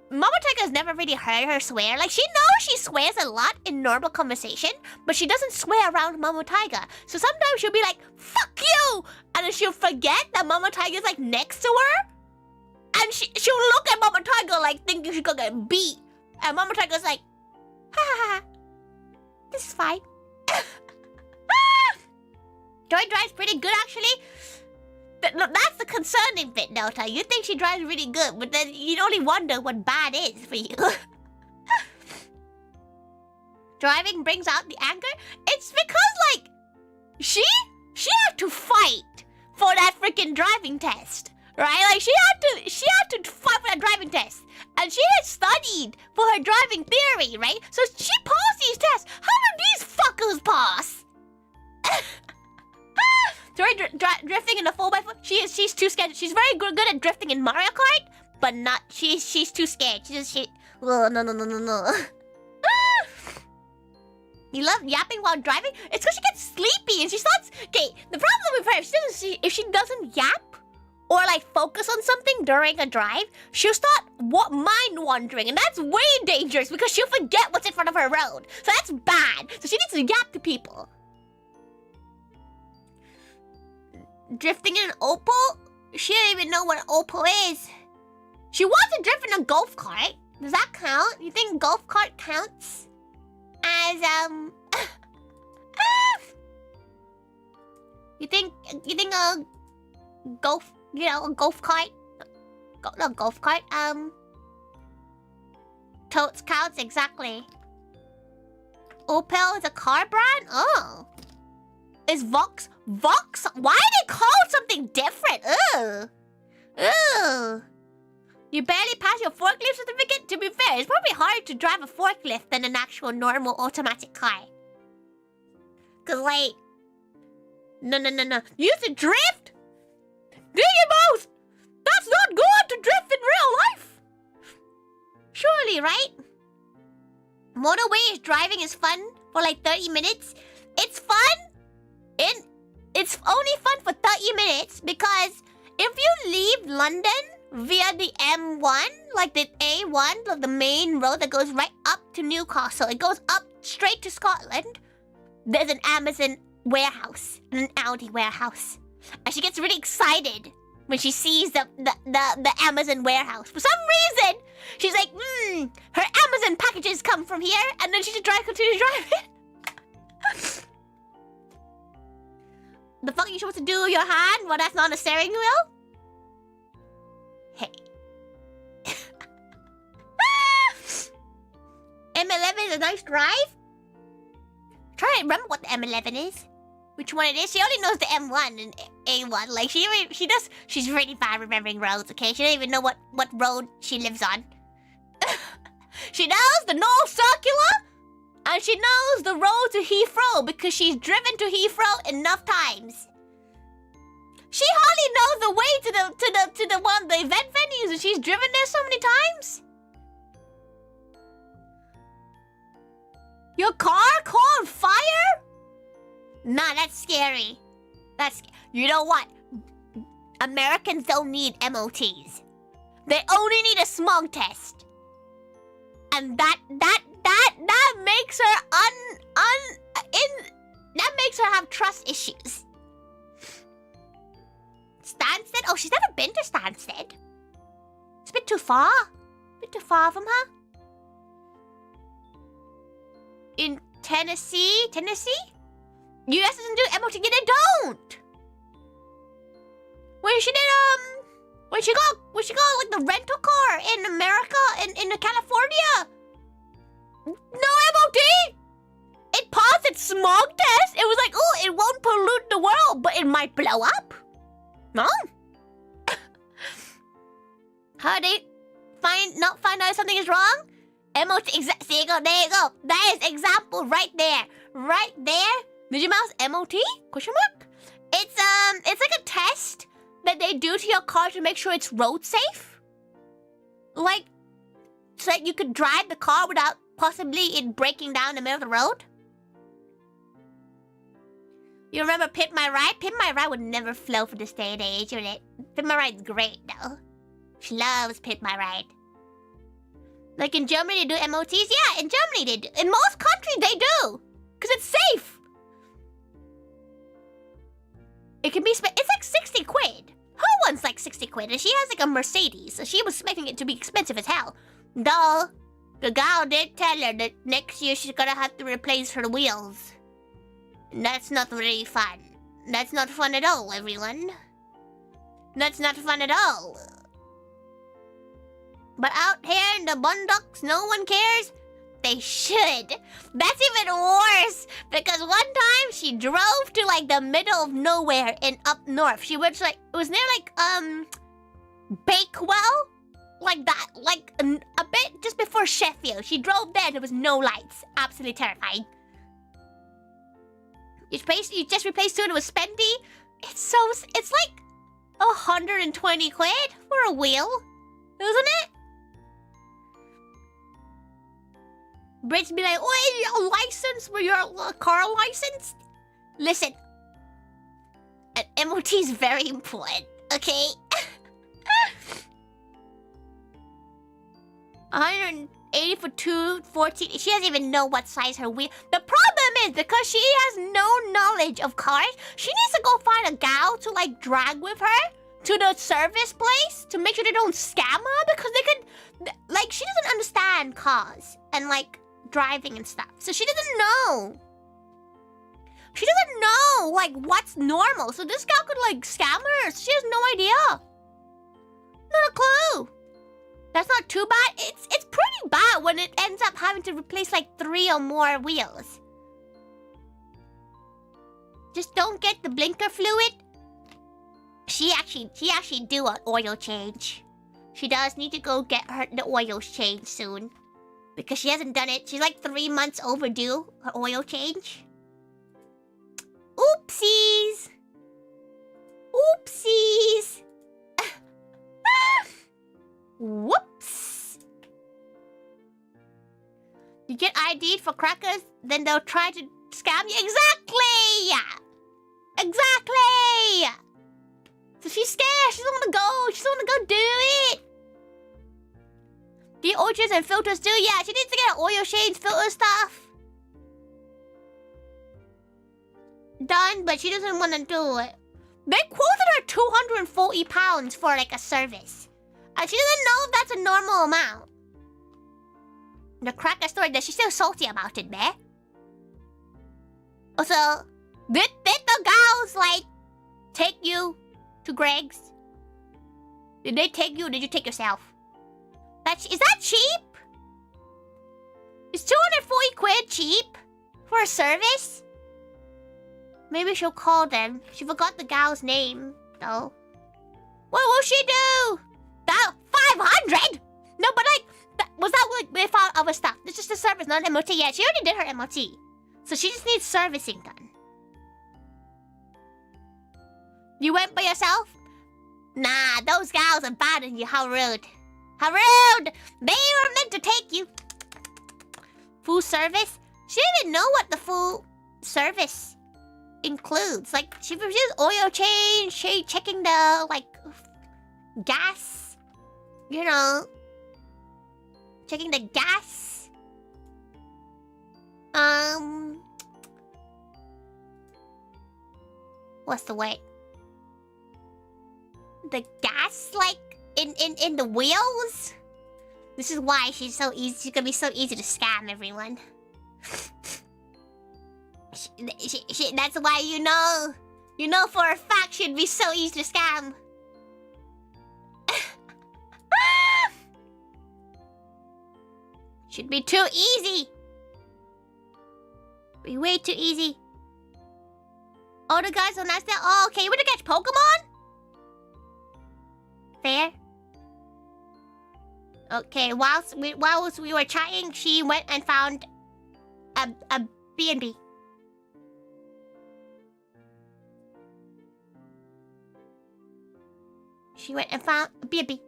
Mama Taiga's never really heard her swear. Like, she knows she swears a lot in normal conversation, but she doesn't swear around Mama Taiga. So sometimes she'll be like, fuck you! And then she'll forget that Mama Taiga's, like, next to her. And she'll look at Mama Taiga, like, thinking she's gonna get beat. And Mama Taiga's like, ha ha ha. This is fine. Joy drives pretty good, actually. That's the concerning bit, Delta. You think she drives really good, but then you'd only wonder what bad is for you. Driving brings out the anger? It's because, like, she had to fight for that freaking driving test, right? Like, she had to fight for that driving test. And she had studied for her driving theory, right? So she passed these tests. How did these fuckers pass? Tori drifting in a 4x4. She's too scared. She's very good at drifting in Mario Kart, but not. She's too scared. Oh, no. You love yapping while driving? It's because she gets sleepy and she starts. Okay, the problem with her if she doesn't yap or like focus on something during a drive, she'll start mind wandering, and that's way dangerous because she'll forget what's in front of her road. So that's bad. So she needs to yap to people. Drifting in an Opal? She don't even know what an Opal is. She wants to drift in a golf cart. Does that count? You think golf cart counts as You think a golf cart? Not golf cart. Totes counts exactly. Opel is a car brand. Oh. Is Vox? Why are they called something different? Ugh. You barely passed your forklift certificate? To be fair, it's probably harder to drive a forklift than an actual normal automatic car. Cause like... No. You used to drift? Do you both? That's not good to drift in real life! Surely, right? Motorway driving is fun for like 30 minutes. It's fun. It's only fun for 30 minutes because if you leave London via the M1, like the A1, like the main road that goes right up to Newcastle, it goes up straight to Scotland, there's an Amazon warehouse and an Audi warehouse. And she gets really excited when she sees the Amazon warehouse. For some reason, she's like, her Amazon packages come from here, and then she just continue driving. The fuck are you supposed to do with your hand? Well, that's not a steering wheel. Hey. M11 is a nice drive. Try to remember what the M11 is. Which one it is. She only knows the M1 and A1. Like, she's really bad remembering roads, okay? She doesn't even know what road she lives on. She knows the North Circular, and she knows the road to Heathrow because she's driven to Heathrow enough times. She hardly knows the way to the event venues, and she's driven there so many times. Your car caught on fire? Nah, that's scary. You know what? Americans don't need MOTs. They only need a smog test. And that makes her that makes her have trust issues. Stansted? Oh, she's never been to Stansted. It's a bit too far. A bit too far from her. In Tennessee? US doesn't do MOT. Yeah, they don't. When she got like the rental car in America, in California. No MOT. It passed its smog test. It was like, oh, it won't pollute the world, but it might blow up. No. How do they not find out if something is wrong? MOT. There you go. That is example right there. Right there. Mickey Mouse MOT? Question mark? It's like a test that they do to your car to make sure it's road safe. Like, so that you could drive the car without possibly it breaking down in the middle of the road. You remember Pit My Ride? Pit My Ride would never flow for this day and age, would it? Pit My Ride's great, though. She loves Pit My Ride. Like in Germany, they do MOTs? Yeah, in Germany they do. In most countries, they do. Because it's safe. It can be it's like 60 quid. Her one's like 60 quid, and she has like a Mercedes, so she was expecting it to be expensive as hell. Though, the gal did tell her that next year she's gonna have to replace her wheels. And that's not really fun. That's not fun at all, everyone. That's not fun at all. But out here in the boondocks, no one cares. They should. That's even worse. Because one time she drove to like the middle of nowhere in up north. She was like, it was near like, Bakewell? Like that, like a bit just before Sheffield. She drove there and there was no lights. Absolutely terrifying. You just replaced it with Spendy. It's like 120 quid for a wheel. Isn't it? Brits be like, oh, your license? Were your car licensed? Listen, an MOT is very important, okay? 180 for 214. She doesn't even know what size her wheel. The problem is because she has no knowledge of cars, she needs to go find a gal to like drag with her to the service place to make sure they don't scam her, because they could, like, she doesn't understand cars and like driving and stuff. So she doesn't know. She doesn't know like what's normal. So this gal could like scam her. She has no idea. Not a clue. That's not too bad. It's pretty bad when it ends up having to replace like 3 or more wheels. Just don't get the blinker fluid. She actually do an oil change. She does need to go get the oils changed soon. Because she hasn't done it. She's like 3 months overdue her oil change. Oopsies. Oopsies. Whoops. You get ID'd for crackers, then they'll try to scam you. Exactly! Exactly! So she's scared. She doesn't want to go. She doesn't want to go do it. The oils and filters too. Yeah, she needs to get an oil change, filter stuff done, but she doesn't want to do it. They quoted her 240 pounds for like a service. And she doesn't know if that's a normal amount. The cracker store, she's still salty about it, man. Also, did the gals, like, take you to Greg's? Did they take you or did you take yourself? Is that cheap? Is 240 quid cheap for a service? Maybe she'll call them. She forgot the gal's name, though. What will she do? That 500? No, but like, was that like they found other stuff? It's just a service, not an MOT. Yeah, she already did her MOT. So she just needs servicing done. You went by yourself? Nah, those gals abandoned you. How rude. How rude! They were meant to take you. Full service? She didn't know what the full service includes. Like, she was just oil change, checking the, like, gas. You know. Checking the gas. What's the word? The gas, like, in the wheels? This is why she's so easy. She's gonna be so easy to scam everyone. That's why you know for a fact she'd be so easy to scam. Should be too easy. Be way too easy. Oh, the guys on that. Oh, okay. You want to catch Pokemon? Fair. Okay, whilst we were chatting, she went and found a B&B. She went and found a B&B.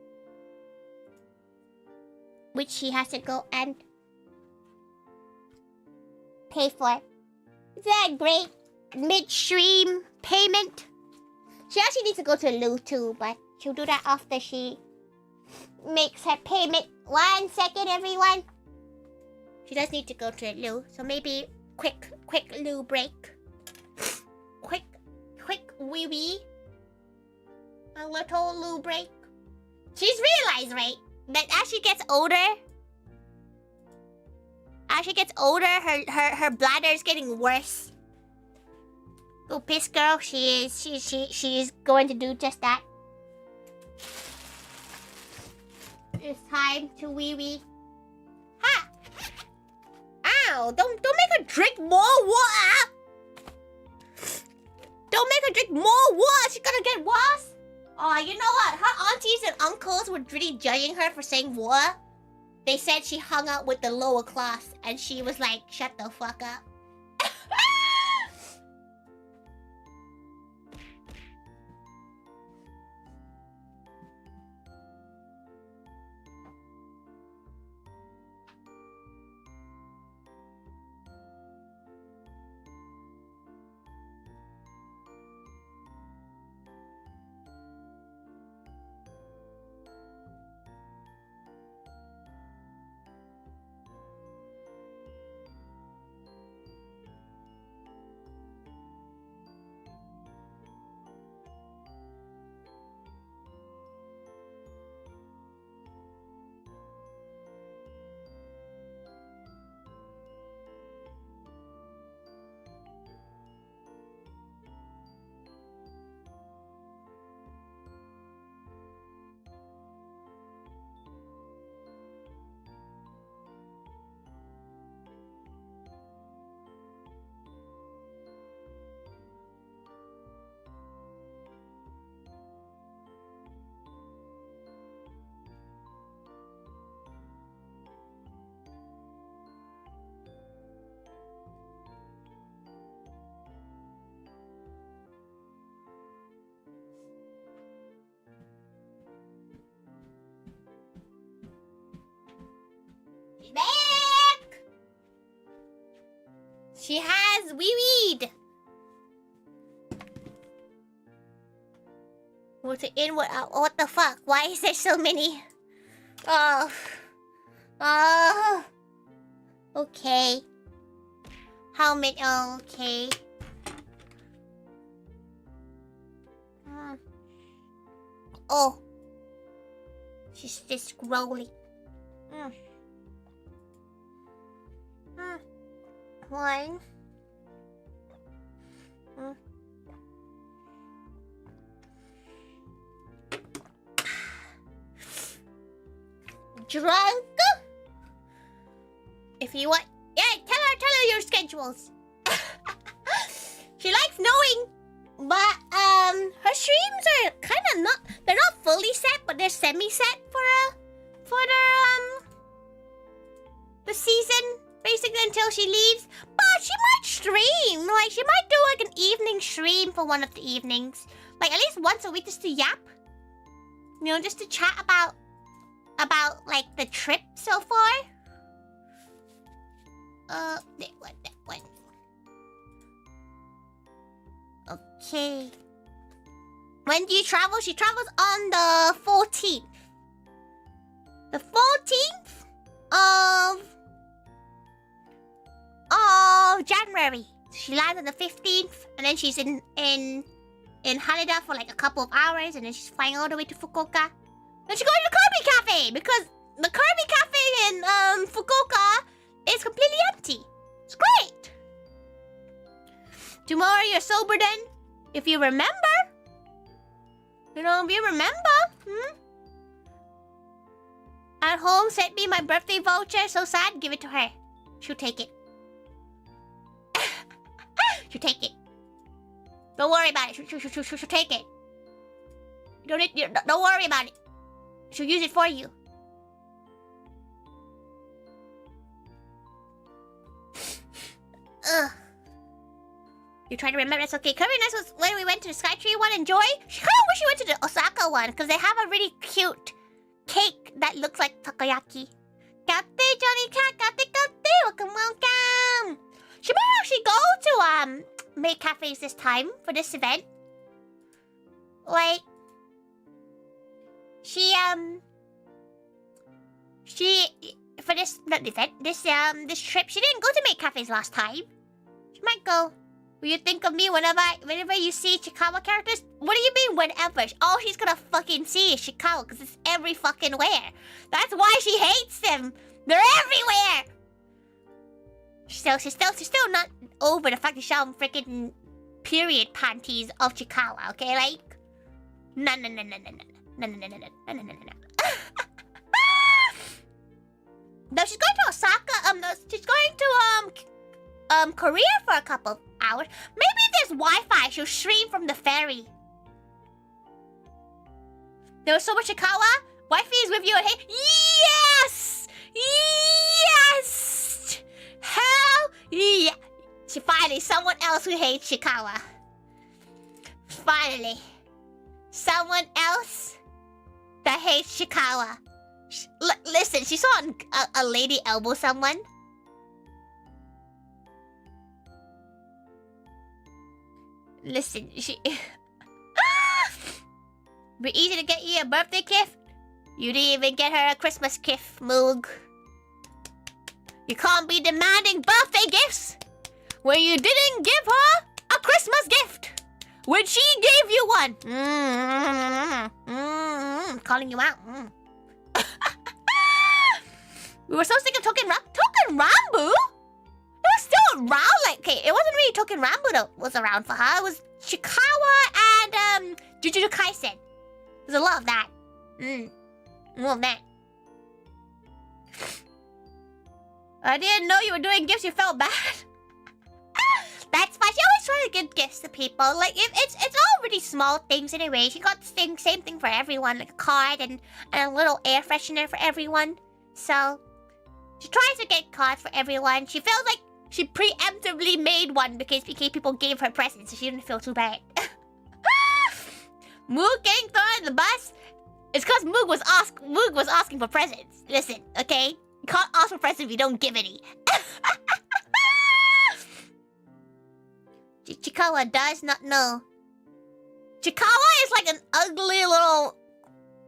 Which she has to go and pay for. Is that great midstream payment? She actually needs to go to the loo too, but she'll do that after she makes her payment. 1 second, everyone. She does need to go to the loo, so maybe quick loo break. Quick wee wee. A little loo break. She's realized, right, that as she gets older, her bladder is getting worse. Go piss, girl. She is going to do just that. It's time to wee wee. Ha! Ow! Don't make her drink more water. Don't make her drink more water. She's gonna get worse. Oh, you know what? Her aunties and uncles were really judging her for saying water. They said she hung out with the lower class, and she was like, "Shut the fuck up." Back! She has wee-weed. What's it in? What the fuck? Why is there so many? Oh. Oh. Okay. How many? Okay. Oh. She's just scrolling. One. Drunk? If you want... Yeah, tell her your schedules. She likes knowing. But, her streams are kind of not... They're not fully set, but they're semi-set for the season. Basically until she leaves. But she might stream. Like, she might do, like, an evening stream for one of the evenings. Like, at least once a week just to yap. You know, just to chat about like, the trip so far. That one. Okay. When do you travel? She travels on the 14th. The 14th of January. She lands on the 15th, and then she's in Haneda for like a couple of hours, and then she's flying all the way to Fukuoka. Then she goes to the Kirby Cafe, because the Kirby Cafe in Fukuoka is completely empty. It's great. Tomorrow you're sober then, if you remember. You know, if you remember. At home sent me my birthday voucher. So sad. Give it to her. She'll take it. She'll take it. Don't worry about it. She'll take it. Don't worry about it. She'll use it for you. Ugh. You try to remember, that's okay. Kirby Nice was when we went to the Skytree one. Enjoy. She kind of wish she went to the Osaka one, because they have a really cute cake that looks like takoyaki. Kate, Johnny Cat, kate. Welcome. She might actually go to Make Cafes this time for this event. Like, she for this not event, this trip, she didn't go to Make Cafes last time. She might go. Will you think of me whenever you see Chikawa characters? What do you mean whenever? All she's gonna fucking see is Chikawa, because it's every fucking where. That's why she hates them. They're everywhere. She's still not over the fact that she saw freaking period panties of Chikawa, okay? Like, no. No, she's going to Osaka. No, she's going to Korea for a couple of hours. Maybe there's Wi-Fi. She'll stream from the ferry. There was so much Chikawa. Wi-Fi is with you. And hey, yes, yes. Hell yeah. She finally someone else who hates Chikawa. Finally, someone else that hates Chikawa. Listen, she saw a lady elbow someone. Listen, she... Be easy to get you a birthday gift. You didn't even get her a Christmas gift, Moog. You can't be demanding birthday gifts when you didn't give her a Christmas gift when she gave you one. Calling you out. We were so sick of Token Rambu? It was still around, like, okay, it wasn't really Token Rambu that was around for her. It was Chikawa and Jujutsu Kaisen. There's a lot of that. More of that. I didn't know you were doing gifts, you felt bad. That's fine. She always tries to give gifts to people. Like, it's all really small things anyway. She got the same thing for everyone, like a card and a little air freshener for everyone. So, she tries to get cards for everyone. She feels like she preemptively made one because people gave her presents, so she didn't feel too bad. Moog getting thrown in the bus? It's because Moog was asking for presents. Listen, okay? You can't ask for presents if you don't give any. Chikawa does not know. Chikawa is like an ugly little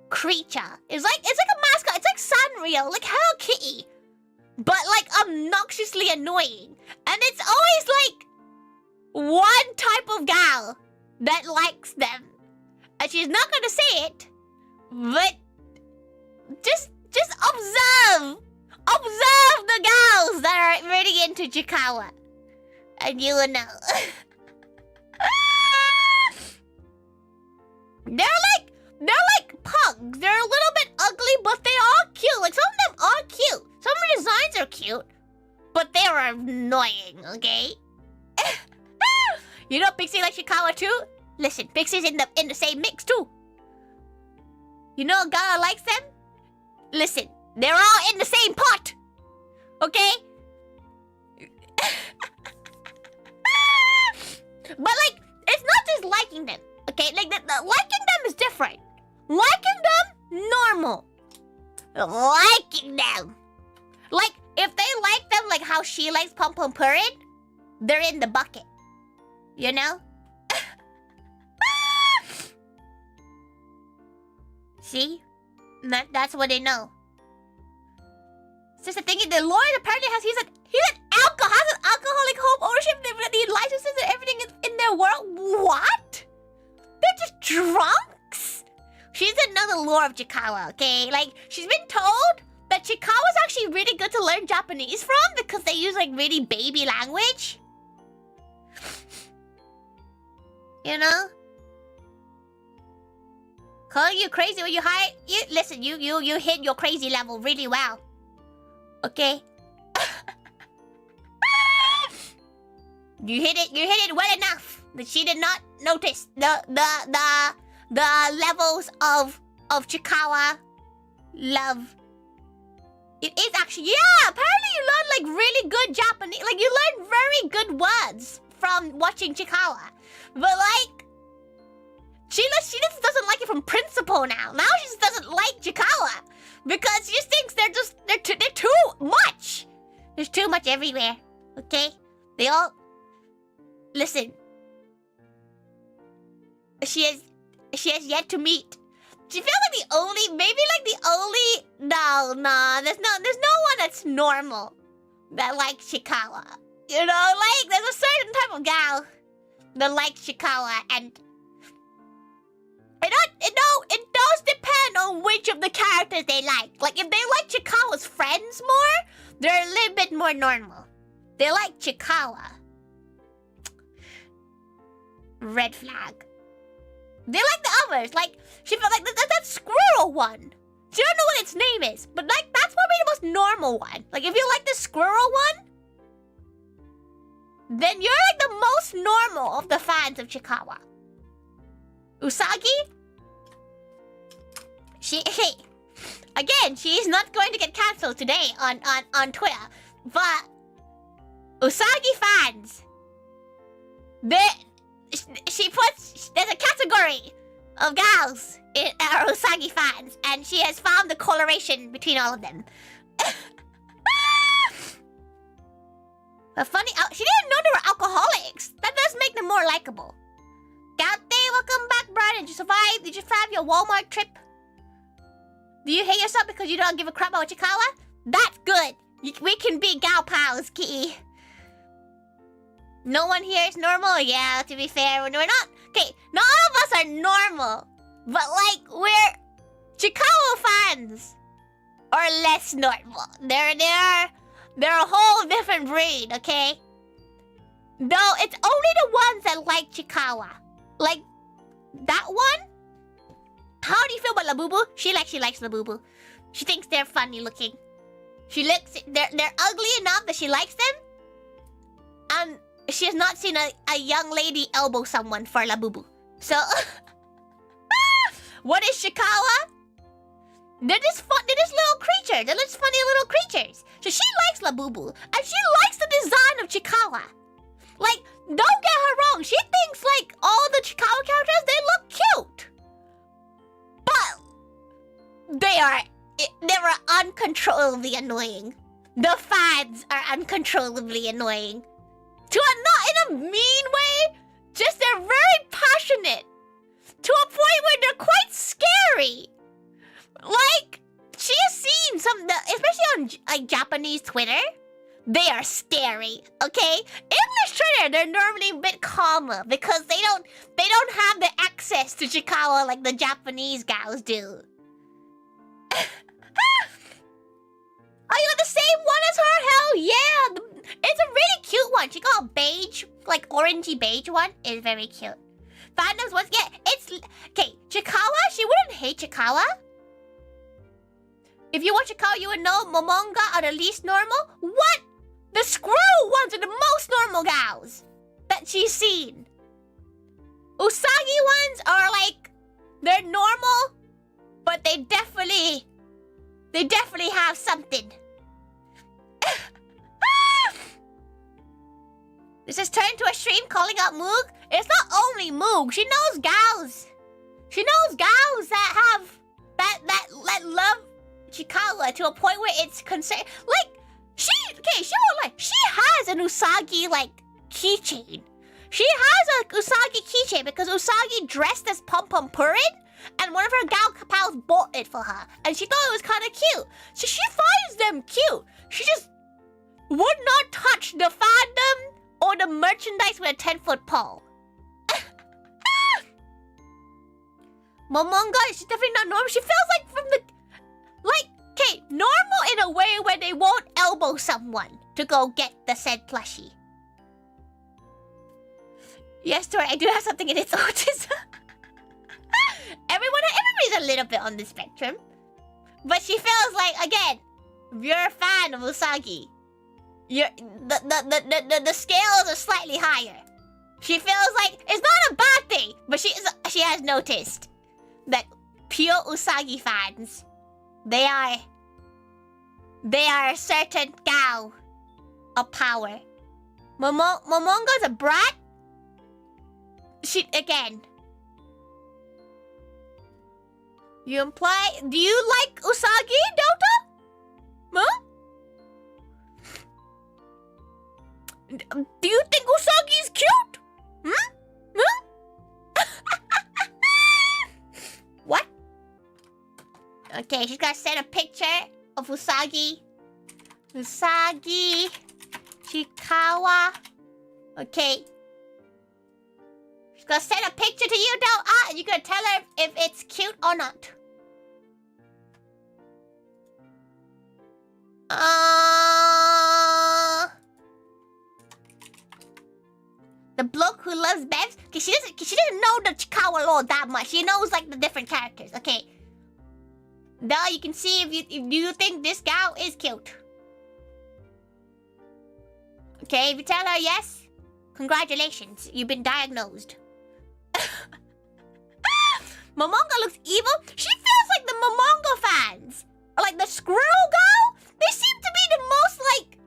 creature. It's like a mascot. It's like Sanrio, like Hello Kitty, but like obnoxiously annoying. And it's always like one type of gal that likes them, and she's not gonna say it, But just observe the gals that are really into Chikawa, and you will know. They're like pugs. They're a little bit ugly, but they are cute. Like, some of them are cute. Some of the designs are cute, but they are annoying, okay? You know Pixie likes Chikawa too? Listen, Pixie's in the same mix too. You know a guy likes them? Listen, they're all in the same pot, okay? But like, it's not just liking them, okay? Like, liking them is different. Liking them, normal. Liking them. Like, if they like them like how she likes Pom Pom Purin, they're in the bucket. You know? See? That's what they know. It's just the thing, the Lord apparently has an alcoholic home ownership, they need licenses and everything in their world. What? They're just drunks? She's another lore of Chikawa, okay? Like, she's been told that Chikawa's actually really good to learn Japanese from because they use like really baby language. You know? Calling you crazy when you hide. Listen, you hit your crazy level really well. Okay? You hit it well enough that she did not notice the levels of Chikawa love. It is actually, yeah, apparently you learn like really good Japanese, like you learn very good words from watching Chikawa. But like, she just doesn't like it from principle now. Now she just doesn't like Chikawa because she just thinks they're too much. There's too much everywhere. Okay? They all listen. She has yet to meet. She feels like no, there's no one that's normal that likes Chikawa. You know, like there's a certain type of gal that likes Chikawa, and it does depend on which of the characters they like. Like if they like Chikawa's friends more, they're a little bit more normal. They like Chikawa. Red flag. They like the others. Like she felt like that squirrel one. She don't know what its name is, but like that's probably the most normal one. Like if you like the squirrel one, then you're like the most normal of the fans of Chikawa. Usagi? Again, she's not going to get cancelled today on Twitter, but Usagi fans, there's a category of gals in our Usagi fans, and she has found the correlation between all of them. But funny, she didn't know they were alcoholics. That does make them more likable. Gaute, welcome back, brother. Did you survive? Did you survive your Walmart trip? Do you hate yourself because you don't give a crap about Chikawa? That's good. We can be gal pals, Ki. No one here is normal? Yeah, to be fair, we're not. Okay, not all of us are normal. But like, we're Chikawa fans are less normal. They're a whole different breed, okay? Though it's only the ones that like Chikawa. Like, that one? How do you feel about Labubu? She likes Labubu. She thinks they're funny looking. They're ugly enough that she likes them. And she has not seen a young lady elbow someone for Labubu. So, what is Chikawa? They're just little creatures. They're just funny little creatures. So she likes Labubu, and she likes the design of Chikawa. Like, don't get her wrong. She thinks like all the Chikawa characters, they look cute. But they are uncontrollably annoying. The fans are uncontrollably annoying. Not in a mean way, just they're very passionate. To a point where they're quite scary. Like, she has seen especially on like Japanese Twitter, they are scary, okay? English Twitter, they're normally a bit calmer because they don't have the access to Chikawa like the Japanese gals do. one. She got a beige, like orangey beige one. It's very cute. Fandoms was it's okay. Chikawa, she wouldn't hate Chikawa. If you watch Chikawa, you would know Momonga are the least normal. What? The screw ones are the most normal gals that she's seen. Usagi ones are like they're normal, but they definitely have something. This has turned into a stream calling out Moog. It's not only Moog. She knows gals. She knows gals that have that love Chikawa to a point where it's concerned. Like she won't lie. She has an Usagi like keychain. She has a Usagi keychain because Usagi dressed as Pom Pom Purin, and one of her gal pals bought it for her, and she thought it was kind of cute. So she finds them cute. She just would not touch the fandom or the merchandise with a 10-foot pole. Momonga, she's definitely not normal. She feels like from the... Like, okay, normal in a way where they won't elbow someone to go get the said plushie. Yes, Tori, I do have something in its autism. Everybody's a little bit on the spectrum. But she feels like, again, if you're a fan of Usagi, the scales are slightly higher. She feels like it's not a bad thing, but she has noticed that pure Usagi fans, they are a certain gal of power. Momonga's a brat. She again. You imply? Do you like Usagi, Delta? Huh? Do you think Usagi's cute? Hmm? Huh? What? Okay, she's gotta send a picture of Usagi. Usagi. Chikawa. Okay. She's gonna send a picture to you, Delta, and you're gonna tell her if it's cute or not. The bloke who loves Bevs, cause she doesn't know the Chikawa lore that much. She knows like the different characters. Okay. Now you can see if you think this gal is cute. Okay, if you tell her yes, congratulations, you've been diagnosed. Momonga looks evil. She feels like the Momonga fans, or like the Squirrel Girl. They seem to be the most like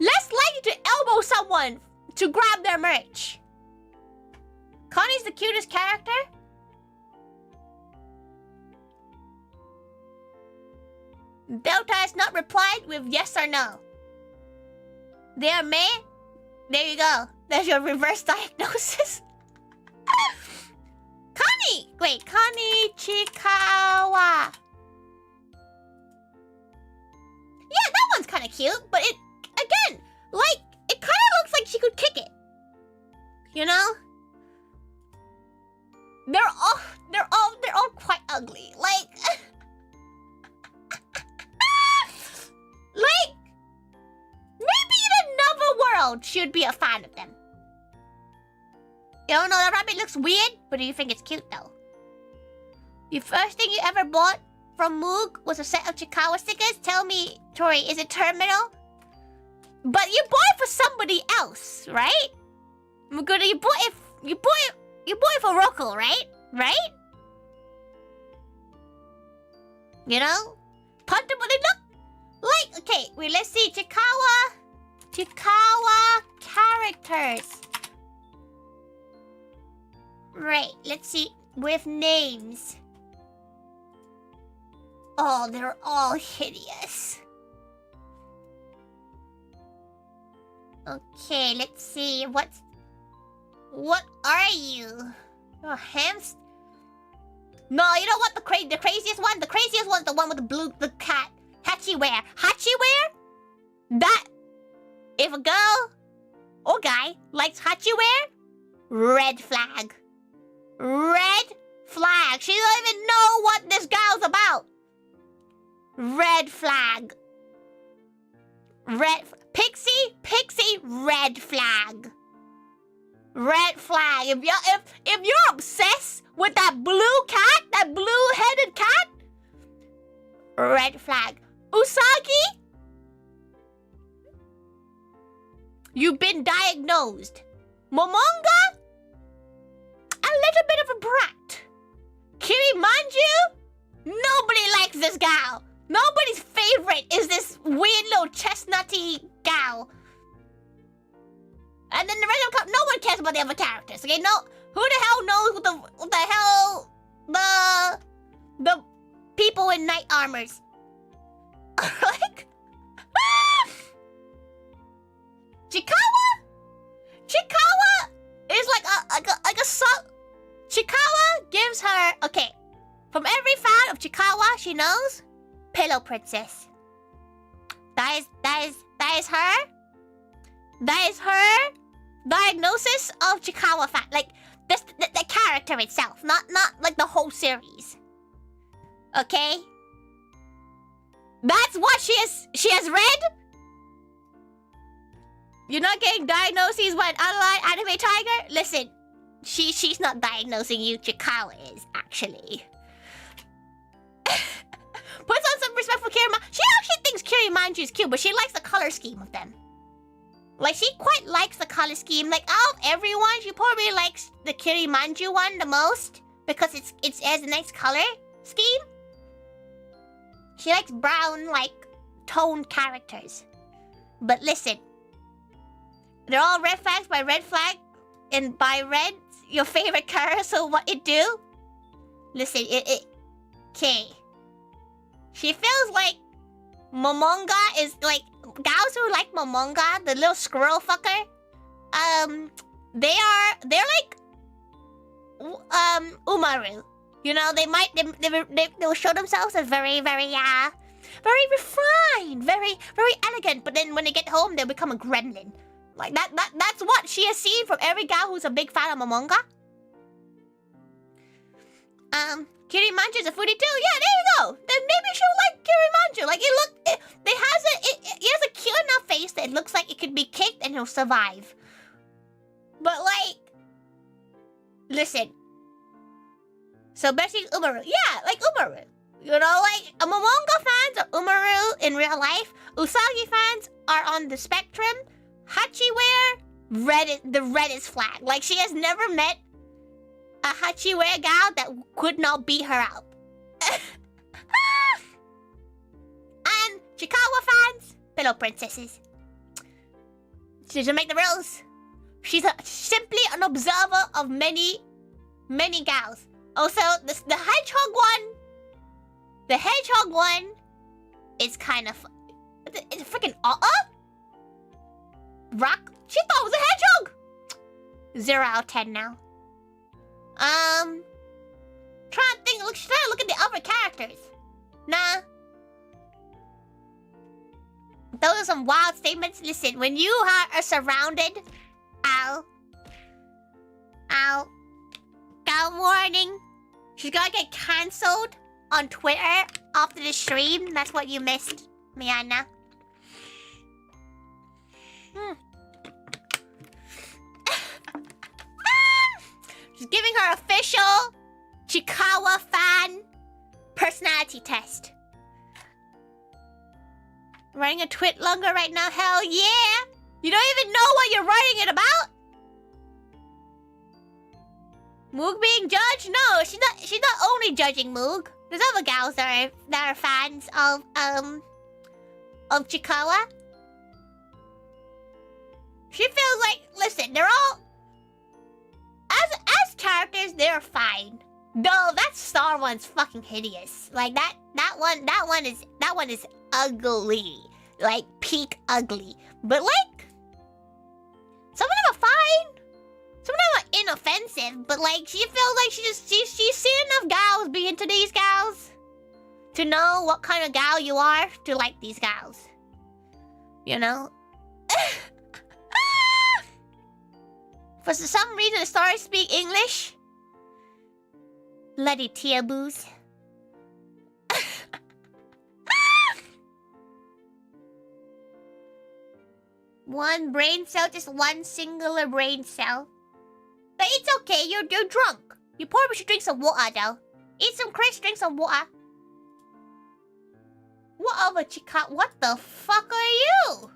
less likely to elbow someone to grab their merch. Connie's the cutest character. Delta has not replied with yes or no. They are May. There you go. There's your reverse diagnosis. Connie! Wait, Connie Chikawa. Yeah, that one's kind of cute, but it, again, like, it kind of looks like she could kick it. You know? They're all quite ugly. Like, like, maybe in another world she'd be a fan of them. You don't know, that rabbit looks weird, but do you think it's cute though? The first thing you ever bought from Moog was a set of Chikawa stickers? Tell me, Tori, is it terminal? But you bought it for somebody else, right? Muguda, you bought it for Roku, right? Right? You know? But they look like, okay, wait, let's see. Chikawa characters. Right, let's see. With names. Oh, they're all hideous. Okay, let's see. What are you? A hamster? No, you know what? The craziest one? The craziest one's the one with the cat. Hachiware. Hachiware? That, if a girl or guy likes Hachiware, red flag. Red flag. She doesn't even know what this girl's about. Red flag. Pixie, red flag. Red flag. If you're obsessed with that blue cat, that blue-headed cat, red flag. Usagi, you've been diagnosed. Momonga, a little bit of a brat. Kirimanju, nobody likes this gal. Nobody's favorite is this weird little chestnutty gal. And then the rest of no one cares about the other characters, okay? No, who the hell knows what the hell the people in knight armors? Like, Chikawa is like a Chikawa gives her, okay, from every fan of Chikawa she knows, Pillow Princess. That is her diagnosis of Chikawa fan. Like the character itself, not like the whole series. Okay? That's what she has read? You're not getting diagnoses by an online anime tiger? Listen, she's not diagnosing you, Chikawa is, actually. Puts on some respect for Kirimanju. She actually thinks Kirimanju is cute, but she likes the color scheme of them. Like, she quite likes the color scheme. Like, out of everyone, she probably likes the Kirimanju one the most because it has a nice color scheme. She likes brown, like, toned characters. But listen, they're all red flags by red flag, and by red, your favorite color, so what it do? Listen, okay. She feels like Momonga is like, gals who like Momonga, the little squirrel fucker, they're like Umaru. You know, they'll show themselves as very refined, very elegant, but then when they get home they'll become a gremlin. Like that's what she has seen from every gal who's a big fan of Momonga. Kirimanju's a foodie too. Yeah, there you go. Then maybe she'll like Kirimanju. Like it has a cute enough face that it looks like it could be kicked and he'll survive. But like, listen. So Bessie's Umaru. Yeah, like Umaru. You know, like Momonga fans are Umaru in real life. Usagi fans are on the spectrum. Hachiware, the reddest flag. Like she has never met a Hachiware gal that could not beat her up. And Chikawa fans, Pillow Princesses. She doesn't make the rules. She's simply an observer of many gals. Also, the hedgehog one is kind of... It's freaking Rock? She thought it was a hedgehog! 0 out of 10 now. Trying to think, trying to look at the other characters. Nah. Those are some wild statements. Listen, when you are surrounded... Ow, warning. She's gonna get cancelled on Twitter after the stream. That's what you missed, Miana. She's giving her official Chikawa fan personality test. Writing a twit longer right now? Hell yeah! You don't even know what you're writing it about? Moog being judged? No, she's not only judging Moog. There's other gals that are fans of Chikawa. She feels like, listen, they're all as characters, they're fine. Though that Star one's fucking hideous. Like that one is ugly. Like peak ugly. But like some of them are fine. Some of them are inoffensive, but like she feels like she's seen enough gals be into these gals to know what kind of gal you are to like these gals. You know? For some reason the stars speak English. Bloody Tiaboos. One brain cell, just one singular brain cell. But it's okay, you're drunk. You probably should drink some water though. Eat some crisps, drink some water. What other chica? What the fuck are you?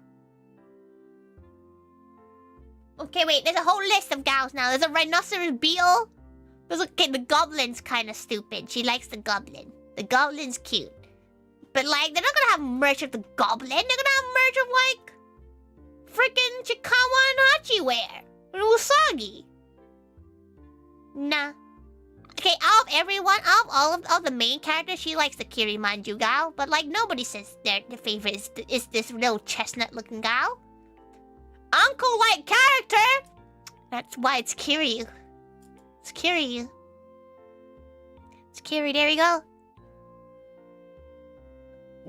Okay, wait, there's a whole list of gals now. There's a rhinoceros beetle. Okay, the goblin's kind of stupid. She likes the goblin. The goblin's cute. But like, they're not gonna have merch of the goblin. They're gonna have merch of like freaking Chikawa and Hachiware. And Usagi. Nah. Okay, out of everyone, out of all the main characters, she likes the Kirimanju gal. But like, nobody says their favorite is this little chestnut-looking gal. Uncle-like character! That's why it's Kiryu. It's Kiryu. It's Kiryu, there we go.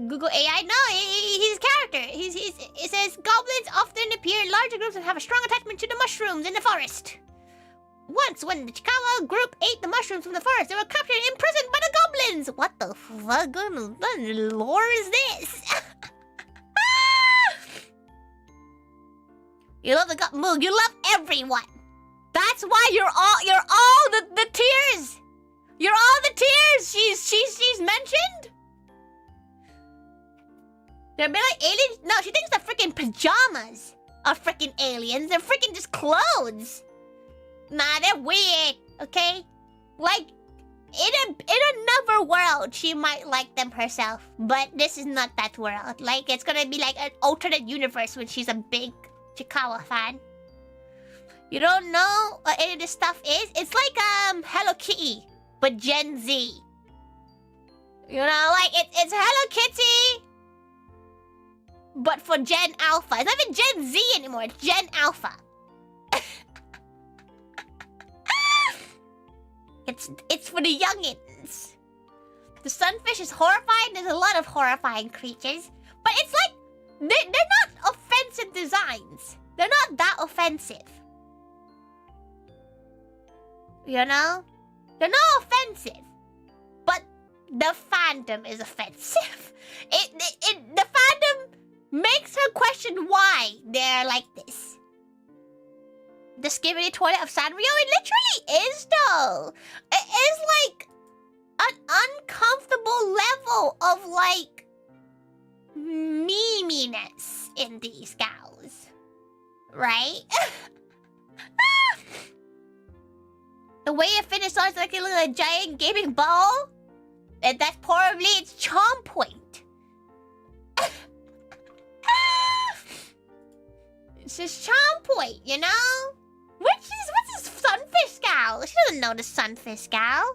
Google AI, no, he's a character. It says, goblins often appear in larger groups and have a strong attachment to the mushrooms in the forest. Once, when the Chikawa group ate the mushrooms from the forest, they were captured and imprisoned by the goblins! What the fuck? What lore is this? You love the Moog, you love everyone! That's why you're all the tears! You're all the tears she's mentioned! They're like aliens? No, she thinks the freaking pajamas are freaking aliens. They're freaking just clothes. Nah, they're weird, okay? Like, in another world, she might like them herself. But this is not that world. Like, it's gonna be like an alternate universe when she's a big Chikawa fan. You don't know what any of this stuff is? It's like, Hello Kitty, but Gen Z. You know, like, it's Hello Kitty, but for Gen Alpha. It's not even Gen Z anymore, it's Gen Alpha. It's for the youngins. The sunfish is horrifying. There's a lot of horrifying creatures. But it's like, they're not offensive designs. They're not that offensive. You know? They're not offensive. But the fandom is offensive. The fandom makes her question why they're like this. The skibidi toilet of Sanrio? It literally is, though. It is like an uncomfortable level of like meminess in these gals, right? The way it finished on like a giant gaming ball, and that's probably its charm point. It's his charm point, you know? What's this sunfish gal? She doesn't know the sunfish gal.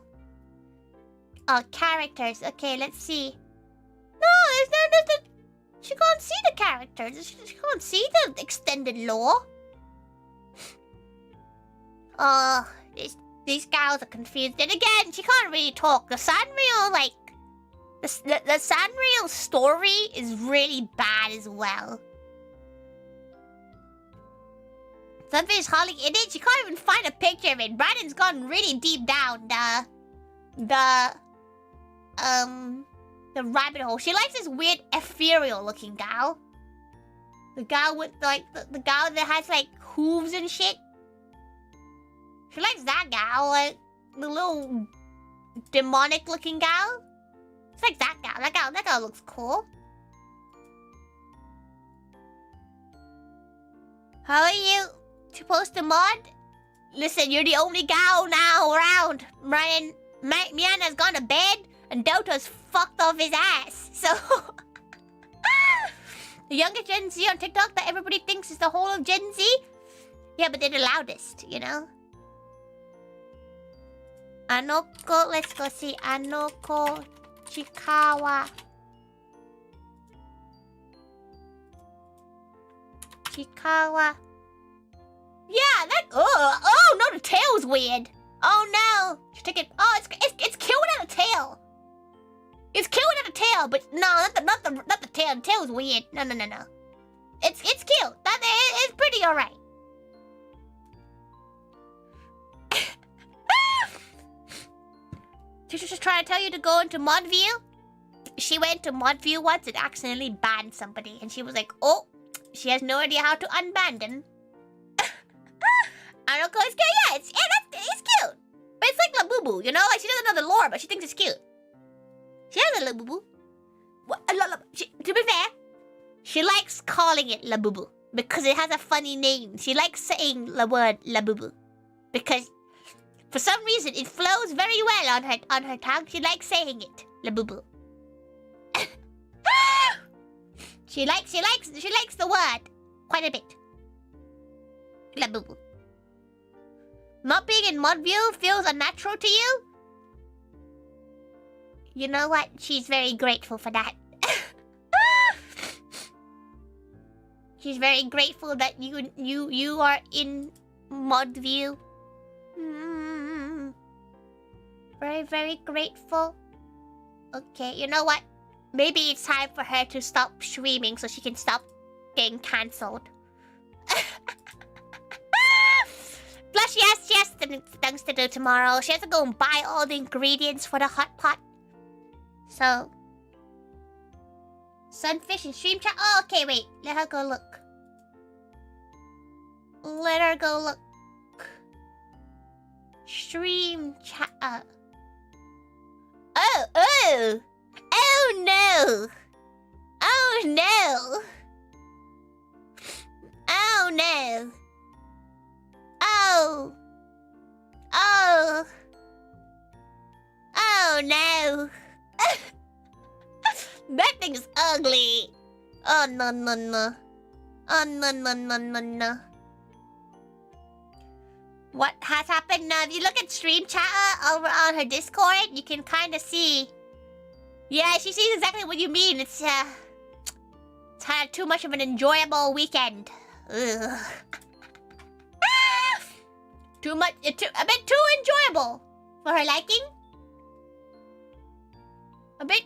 Oh, characters. Okay, let's see. No, there's she can't see the characters. She can't see the extended lore. Oh, these gals are confused. And again, she can't really talk. The Sanrio, like, the Sanrio story is really bad as well. Sunfish is hardly in it. She can't even find a picture of it. Brandon's gone really deep down the rabbit hole. She likes this weird ethereal looking gal. The gal with like the gal that has like hooves and shit. She likes that gal, like the little demonic looking gal. It's like that gal. That gal looks cool. How are you supposed to mod? Listen, you're the only gal now around. Miana's gone to bed and Dota's fucked off his ass. So the youngest Gen Z on TikTok that everybody thinks is the whole of Gen Z. Yeah, but they're the loudest, you know? Anoko, let's go see Anoko Chikawa. Chikawa. Yeah, that. Oh no, the tail's weird. Oh no, she took it. Oh, it's cute without a tail. It's cute without a tail, but no, not the tail. The tail's weird. No. It's cute. It's pretty alright. She's just trying to tell you to go into mod view. She went to mod view once and accidentally banned somebody, and she was like, "Oh, she has no idea how to unbandon. And Uncle is cute. Yeah, it's cute. But it's like Labubu, you know? Like she doesn't know the lore, but she thinks it's cute. She has a Labubu. To be fair, she likes calling it Labubu because it has a funny name. She likes saying the word Labubu because for some reason it flows very well on her tongue. She likes saying it, Labubu. She likes the word quite a bit. Labubu. Not being in mod view feels unnatural to you? You know what? She's very grateful for that. She's very grateful that you are in mod view. Very, very grateful. Okay, you know what? Maybe it's time for her to stop streaming so she can stop getting cancelled. Plus, she has things to do tomorrow. She has to go and buy all the ingredients for the hot pot. So, Sunfish and stream chat. Oh, okay, wait. Let her go look. Let her go look. Stream chat. Oh no. Oh no. Oh no. Oh no. That thing is ugly. Oh no. Oh no. What has happened? If you look at stream chat over on her Discord, you can kind of see. Yeah, she sees exactly what you mean. It's had too much of an enjoyable weekend. Ugh. A bit too enjoyable for her liking. A bit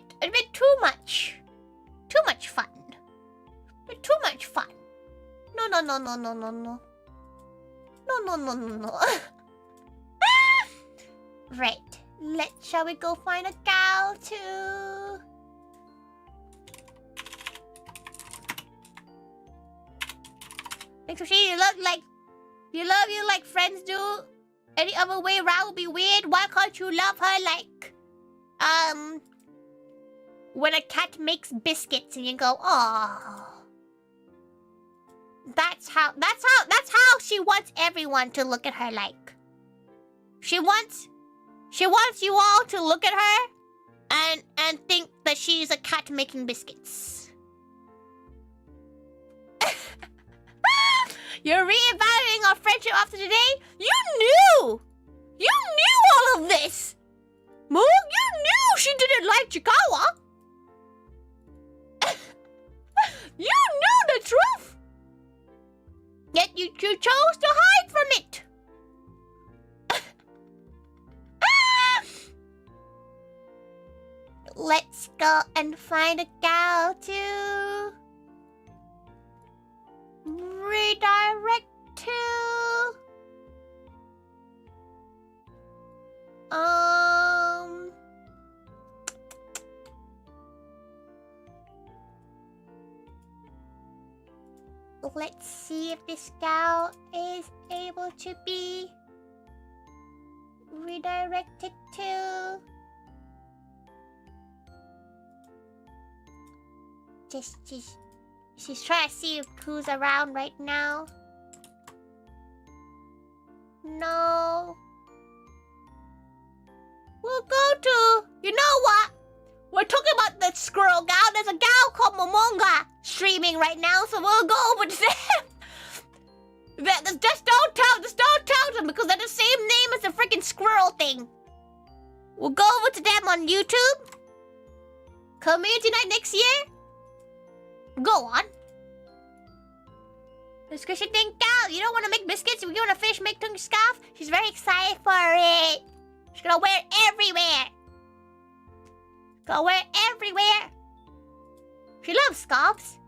too much. Too much fun. But too much fun. No. No. Right. Shall we go find a gal too? Thanks for sharing. You love you like friends do. Any other way around would be weird. Why can't you love her like when a cat makes biscuits and you go, oh. That's how she wants everyone to look at her like. She wants you all to look at her and think that she's a cat making biscuits. You're reevaluating our friendship after today? You knew all of this! Moog, you knew she didn't like Chikawa! You knew the truth! Yet you chose to hide from it! Let's go and find a gal to redirect to. Let's see if this gal is able to be redirected to. She's trying to see who's around right now. No. We'll go to... You know what? We're talking about the squirrel gal. There's a gal called Momonga streaming right now, so we'll go over to them. Just don't tell them because they're the same name as the freaking squirrel thing. We'll go over to them on YouTube. Community night next year. Go on. Description thing, gal, you don't want to make biscuits? You want to finish make tongue scarf? She's very excited for it. She's gonna wear it everywhere. Gonna wear it everywhere. She loves scarves.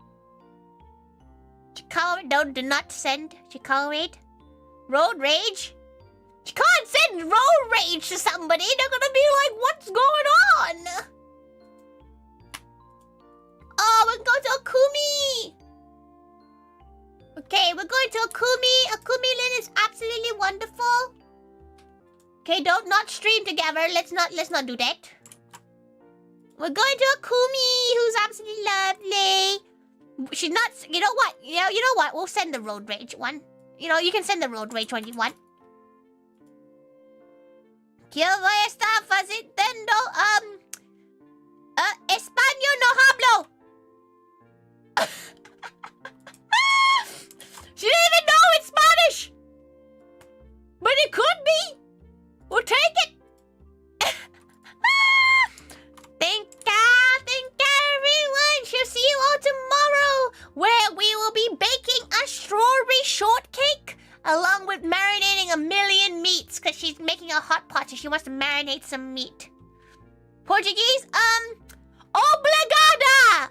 Chikawa, do not send Chikawa raid. Road rage? You can't send road rage to somebody. They're gonna be like, what's going on? Oh, we can go to Okumi. Okay, we're going to Akumi. Akumi-lin is absolutely wonderful. Okay, don't not stream together. Let's not do that. We're going to Akumi, who's absolutely lovely. She's not. You know what? You know what? We'll send the road rage one. You can send the road rage one. ¿Qué voy a estar haciendo? Español no hablo. She didn't even know it's Spanish. But it could be. We'll take it. Thank you, everyone. She'll see you all tomorrow, where we will be baking a strawberry shortcake along with marinating a million meats, because she's making a hot pot, so she wants to marinate some meat. Portuguese, obrigada.